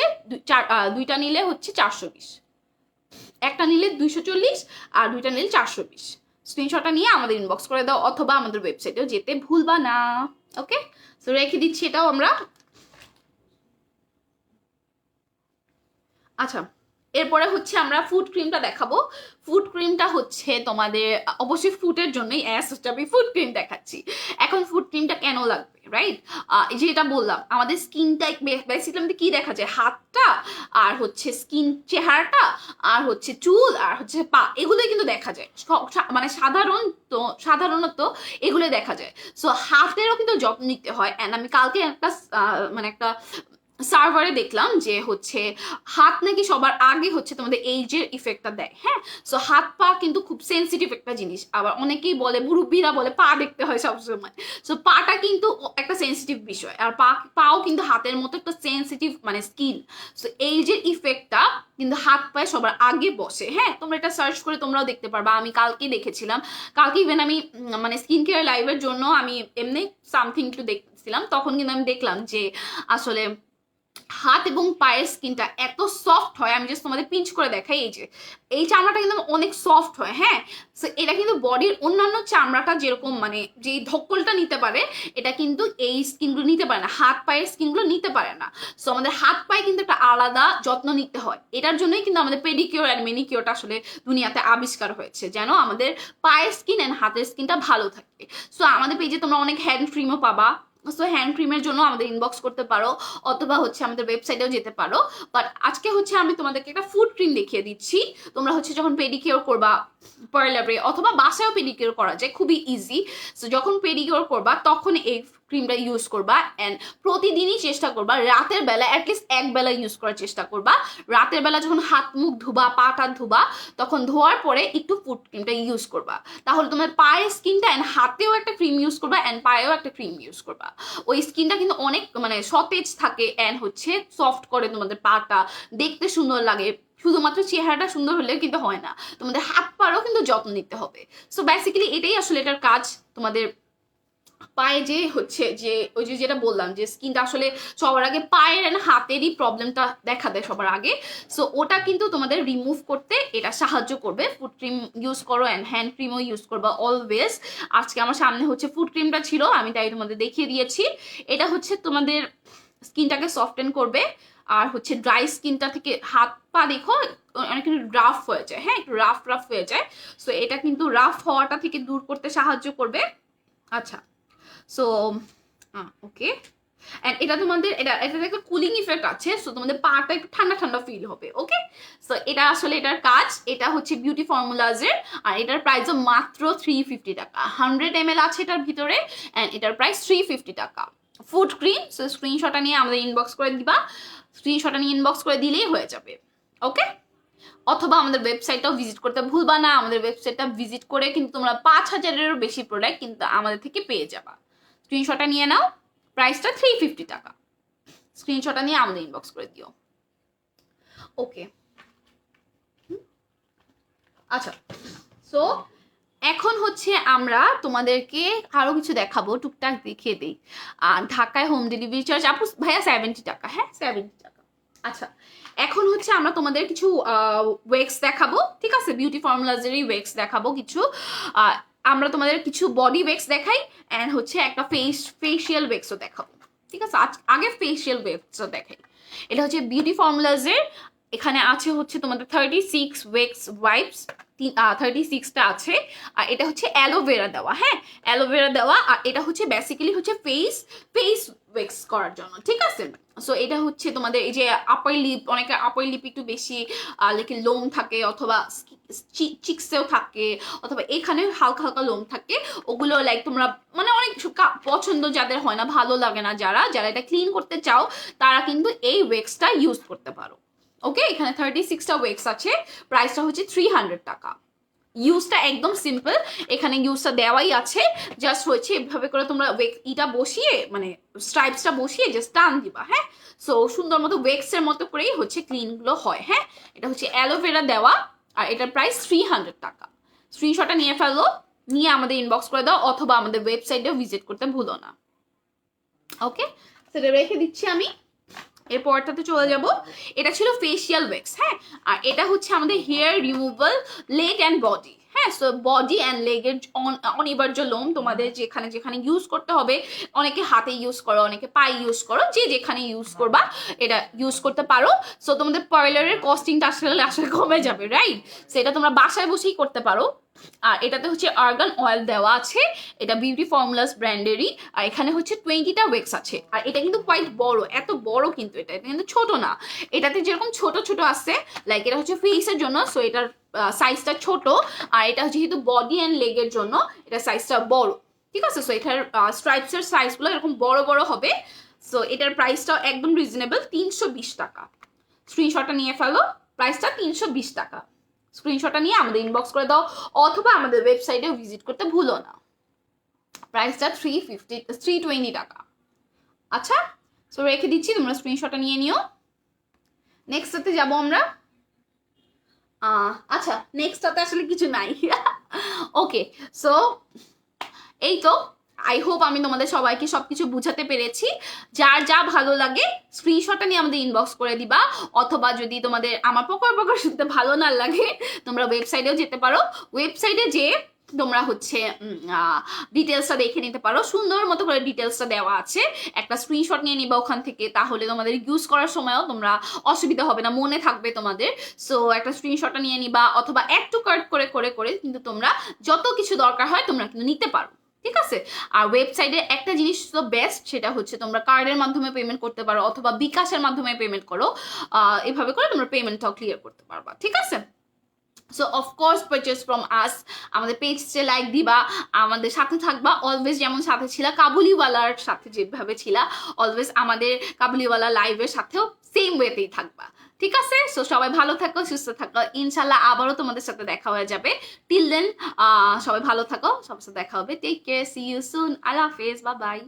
দুইটা নিলে হচ্ছে 420। একটা নিলে 240 আর দুইটা নিলে 420। স্ক্রিনশটটা নিয়ে আমাদের ইনবক্স করে দাও, অথবা আমাদের ওয়েবসাইটেও যেতে ভুলবা না, ওকে? সো রেখে দিচ্ছি এটাও আমরা। আচ্ছা, এরপরে হচ্ছে আমরা ফুড ক্রিমটা দেখাবো। ফুড ক্রিমটা হচ্ছে তোমাদের অবশ্যই ফুডের জন্যই, হচ্ছে আমি ফুড ক্রিম দেখাচ্ছি। এখন ফুড ক্রিমটা কেন লাগবে, রাইট? যেটা বললাম, আমাদের স্কিনটা বেসিক্যালি কি দেখা যায়, হাতটা আর হচ্ছে স্কিন, চেহারাটা আর হচ্ছে চুল আর হচ্ছে পা, এগুলোই কিন্তু দেখা যায়, মানে সাধারণত এগুলো দেখা যায়। সো হাতেরও কিন্তু যত্ন নিতে হয়। অ্যান্ড আমি কালকে একটা সার্ভারে দেখলাম যে হচ্ছে হাত নাকি সবার আগে হচ্ছে তোমাদের এইজের ইফেক্টটা দেয়, হ্যাঁ? সো হাত পা কিন্তু খুব সেন্সিটিভ একটা জিনিস। আবার অনেকেই বলে, মুরব্বীরা বলে পা দেখতে হয় সবসময়। সো পাটা কিন্তু একটা সেন্সিটিভ বিষয়, আর পাও কিন্তু হাতের মতো একটা সেন্সিটিভ মানে স্কিন। সো এইজের ইফেক্টটা কিন্তু হাত পায়ে সবার আগে বসে, হ্যাঁ? তোমরা এটা সার্চ করে তোমরাও দেখতে পারবা। আমি কালকে দেখেছিলাম, কালকে ইভেন আমি মানে স্কিন কেয়ার লাইভের জন্য আমি এমনি সামথিং একটু দেখছিলাম, তখন কিন্তু আমি দেখলাম যে আসলে হাত এবং পায়ের স্কিনটা এত সফট হয়। আমি জাস্ট তোমাদের পিঞ্চ করে দেখাই, এই চামড়াটা কিন্তু অনেক সফট হয়, হ্যাঁ? সো এটা কিন্তু বডির অন্যান্য চামড়াটা যেরকম মানে যেই ধক্কলটা নিতে পারে, এটা কিন্তু এই স্কিনগুলো নিতে পারে না, হাত পায়ের স্কিনগুলো নিতে পারে না। সো আমাদের হাত পায়ে কিন্তু একটা আলাদা যত্ন নিতে হয়। এটার জন্যই কিন্তু আমাদের পেডিকিওর অ্যান্ড মেনিকিওরটা আসলে দুনিয়াতে আবিষ্কার হয়েছে, যেন আমাদের পায়ের স্কিন অ্যান্ড হাতের স্কিনটা ভালো থাকে। সো আমাদের পেজে তোমরা অনেক হ্যান্ড ক্রিমও পাবা। সো হ্যান্ড ক্রিমের জন্য আমাদের ইনবক্স করতে পারো, অথবা হচ্ছে আমাদের ওয়েবসাইটেও যেতে পারো। বাট আজকে হচ্ছে আমি তোমাদেরকে একটা ফুড ক্রিম দেখিয়ে দিচ্ছি। তোমরা হচ্ছে যখন পেডিকিওর করবা পার্লারে, অথবা বাসায়ও পেডিকিওর করা যায়, খুবই ইজি। সো যখন পেডিকিওর করবা তখন এই ক্রিমটা ইউজ করবা, অ্যান্ড প্রতিদিনই চেষ্টা করবা রাতের বেলা অ্যাটলিস্ট এক বেলা ইউজ করার চেষ্টা করবা। রাতের বেলা যখন হাত মুখ ধুবা, পাটা ধুবা, তখন ধোয়ার পরে একটু ফুড ক্রিমটা ইউজ করবা। তাহলে তোমার পায়ের স্কিনটা অ্যান্ড হাতেও একটা ক্রিম ইউজ করবা, অ্যান্ড পায়েও একটা ক্রিম ইউজ করবা। ওই স্কিনটা কিন্তু অনেক মানে সতেজ থাকে, অ্যান্ড হচ্ছে সফট করে তোমাদের পাটা, দেখতে সুন্দর লাগে। শুধুমাত্র চেহারাটা সুন্দর হলেও কিন্তু হয় না, তোমাদের হাত পারও কিন্তু যত্ন নিতে হবে। সো বেসিক্যালি এটাই আসলে এটার কাজ। তোমাদের পায়ে যে হচ্ছে যে ওই যে যেটা বললাম যে স্কিনটা আসলে সবার আগে পায়ের আর হাতেরই প্রবলেমটা দেখা দেয় সবার আগে। সো ওটা কিন্তু তোমাদের রিমুভ করতে এটা সাহায্য করবে। ফুড ক্রিম ইউজ করো, অ্যান্ড হ্যান্ড ক্রিমও ইউজ করবা অলওয়েজ। আজকে আমার সামনে হচ্ছে ফুড ক্রিমটা ছিল, আমি তাই তোমাদের দেখিয়ে দিয়েছি। এটা হচ্ছে তোমাদের স্কিনটাকে সফটেন করবে, আর হচ্ছে ড্রাই স্কিনটা থেকে হাত পা দেখো অনেক রাফ হয়ে যায়, হ্যাঁ একটু রাফ হয়ে যায়। সো এটা কিন্তু রাফ হওয়াটা থেকে দূর করতে সাহায্য করবে। আচ্ছা, সো ওকে, অ্যান্ড এটা তোমাদের এটাতে একটা কুলিং ইফেক্ট আছে, সো তোমাদের পাটা একটু ঠান্ডা ফিল হবে। ওকে, সো এটা আসলে এটার কাজ। এটা হচ্ছে বিউটি ফর্মুলাজের, আর এটার প্রাইসও মাত্র 350 টাকা। 100 ml আছে এটার ভিতরে, অ্যান্ড এটার প্রাইস 350 টাকা। ফুড ক্রিম, সো স্ক্রিনশটটা নিয়ে আমাদের ইনবক্স করে দিবা, স্ক্রিনশটটা নিয়ে ইনবক্স করে দিলেই হয়ে যাবে। ওকে, অথবা আমাদের ওয়েবসাইটটাও ভিজিট করতে ভুলবা না। আমাদের ওয়েবসাইটটা ভিজিট করে কিন্তু তোমরা 5000-এরও বেশি প্রোডাক্ট কিন্তু আমাদের থেকে পেয়ে যাবা। স্ক্রিনশটটা নিয়ে নাও, প্রাইসটা 350 টাকা। স্ক্রিনশটটা নিয়ে আমাদের ইনবক্স করে দিও। ওকে, আচ্ছা, সো এখন হচ্ছে আমরা তোমাদেরকে আরো কিছু দেখাবো, টুকটাক দেখিয়ে দিই। ঢাকায় হোম ডেলিভারি চার্জ আপু ভাইয়া 70 টাকা। হ্যাঁ 70 টাকা। আচ্ছা, এখন হচ্ছে আমরা তোমাদের কিছু ওয়েক্স দেখাবো, ঠিক আছে, বিউটি ফর্মুলাজেরই ওয়েক্স দেখাবো কিছু। আমরা তোমাদের কিছু বডি ওয়েক্স দেখাই, অ্যান্ড হচ্ছে একটা ফেসিয়াল ওয়েক্সও দেখাবো, ঠিক আছে। আগে ফেসিয়াল ওয়েক্সও দেখাই। এটা হচ্ছে বিউটি ফর্মুলাজের, এখানে আছে হচ্ছে তোমাদের 36 ওয়েক্স ওয়াইপস, 36টা আছে। আর এটা হচ্ছে অ্যালোভেরা দেওয়া, হ্যাঁ অ্যালোভেরা দেওয়া। আর এটা হচ্ছে বেসিক্যালি হচ্ছে ফেস ওয়েক্স করার জন্য, ঠিক আছে। সো এটা হচ্ছে তোমাদের এই যে আপার লিপ, অনেকের আপার লিপ একটু বেশি লেকিন লোম থাকে, অথবা চিক্সেও থাকে, অথবা এখানে হালকা লোম থাকে, ওগুলো লাইক তোমরা মানে অনেক পছন্দ যাদের হয় না, ভালো লাগে না, যারা এটা ক্লিন করতে চাও তারা কিন্তু এই ওয়েক্সটা ইউজ করতে পারো। ওকে, এখানে 36টা ওয়েক্স আছে, প্রাইসটা হচ্ছে 300 টাকা। ইউজটা একদম সিম্পল, এখানে ইউজটা দেওয়াই আছে, জাস্ট হচ্ছে এভাবে করে তোমরা ইটা বসিয়ে মানে স্ট্রাইপসটা বসিয়ে জাস্ট টান দিবা, হ্যাঁ। সো সুন্দর মতো ওয়েক্সের মতো করেই হচ্ছে ক্লিনগুলো হয়, হ্যাঁ। এটা হচ্ছে অ্যালোভেরা দেওয়া, আর এটার প্রাইস 300 টাকা। স্ক্রিনশটটা নিয়ে ফেলো, নিয়ে আমাদের ইনবক্স করে দাও, অথবা আমাদের ওয়েবসাইটেও ভিজিট করতে ভুলো না। ওকে, সেটা রেখে দিচ্ছি আমি। এরপরটাতে চলে যাব। এটা ছিল ফেসিয়াল ওয়েক্স, হ্যাঁ। আর এটা হচ্ছে আমাদের hair removal leg and body, হ্যাঁ। সো বডি অ্যান্ড লেগের অনিবার্য লোম তোমাদের যেখানে ইউজ করতে হবে, অনেকে হাতে ইউজ করো, অনেকে পায়ে ইউজ করো, যেখানে ইউজ করবা এটা ইউজ করতে পারো। সো তোমাদের পার্লারের কস্টিংটা আসলে কমে যাবে, রাইট। সেটা তোমরা বাসায় বসেই করতে পারো। আর এটাতে হচ্ছে আর্গান অয়েল দেওয়া আছে, এটা বিউটি ফর্মুলাস ব্র্যান্ডেরই। আর এখানে হচ্ছে 20টা ওয়েক্স আছে, আর এটা কিন্তু কোয়াইট বড়, এত বড় কিন্তু এটা কিন্তু ছোট না। এটাতে যেরকম ছোট আছে, লাইক এটা হচ্ছে ফেসের জন্য, সো এটার সাইজটা ছোট। আর এটা হচ্ছে যেহেতু বডি অ্যান্ড লেগের জন্য এটা সাইজটা বড়, ঠিক আছে। সো এটার স্ট্রাইপসের সাইজগুলো এরকম বড় হবে। সো এটার প্রাইসটাও একদম রিজনেবল, 320 টাকা। স্ক্রিনশটটা নিয়ে ফেলো, প্রাইসটা 320 টাকা। স্ক্রিনশটটা নিয়ে আমাদের ইনবক্স করে দাও, অথবা আমাদের ওয়েবসাইটেও ভিজিট করতে ভুলো না। প্রাইসটা 320 টাকা। আচ্ছা, সো রেখে দিচ্ছি, তোমরা স্ক্রিনশটটা নিয়ে নিও। নেক্সটটাতে যাবো আমরা। আচ্ছা, নেক্সটটাতে আসলে কিছু নাই। ওকে, সো এই তো, আই হোপ আমি তোমাদের সবাইকে সবকিছু বুঝাতে পেরেছি। যার যা ভালো লাগে স্ক্রিনশটটা নিয়ে আমাদের ইনবক্স করে দিবা, অথবা যদি তোমাদের আমার পকর শুনতে ভালো না লাগে তোমরা ওয়েবসাইটেও যেতে পারো। ওয়েবসাইটে যে তোমরা হচ্ছে ডিটেলসটা দেখে নিতে পারো, সুন্দর মতো করে ডিটেলসটা দেওয়া আছে। একটা স্ক্রিনশট নিয়ে নিবা ওখান থেকে, তাহলে তোমাদের ইউজ করার সময়ও তোমরা অসুবিধা হবে না, মনে থাকবে তোমাদের। সো একটা স্ক্রিনশটটা নিয়ে নিবা, অথবা অ্যাড টু কার্ট করে কিন্তু তোমরা যত কিছু দরকার হয় তোমরা কিন্তু নিতে পারো, ঠিক আছে। আর ওয়েবসাইটে একটা জিনিস তো বেস্ট, সেটা হচ্ছে তোমরা কার্ডের মাধ্যমে পেমেন্ট করতে পারো, অথবা বিকাশের মাধ্যমে পেমেন্ট করো। এভাবে করে তোমরা পেমেন্টটাও ক্লিয়ার করতে পারবা, ঠিক আছে। সো অফকোর্স পারচেস ফ্রম আস, আমাদের পেজে লাইক দিবা, আমাদের সাথে থাকবা অলওয়েজ, যেমন সাথে ছিলা কাবুলিওয়ালার সাথে যেভাবে ছিলা, অলওয়েজ আমাদের কাবুলিওয়ালা লাইভের সাথেও সেম ওয়েতেই থাকবা, ঠিক আছে। সো সবাই ভালো থাকো, সুস্থ থাকো, ইনশাল্লাহ আবারও তোমাদের সাথে দেখা হয়ে যাবে। টিল দেন সবাই ভালো থাকো, সবার সাথে দেখা হবে। Take care, see you soon, আল্লাহ হাফেজ, বাই বাই।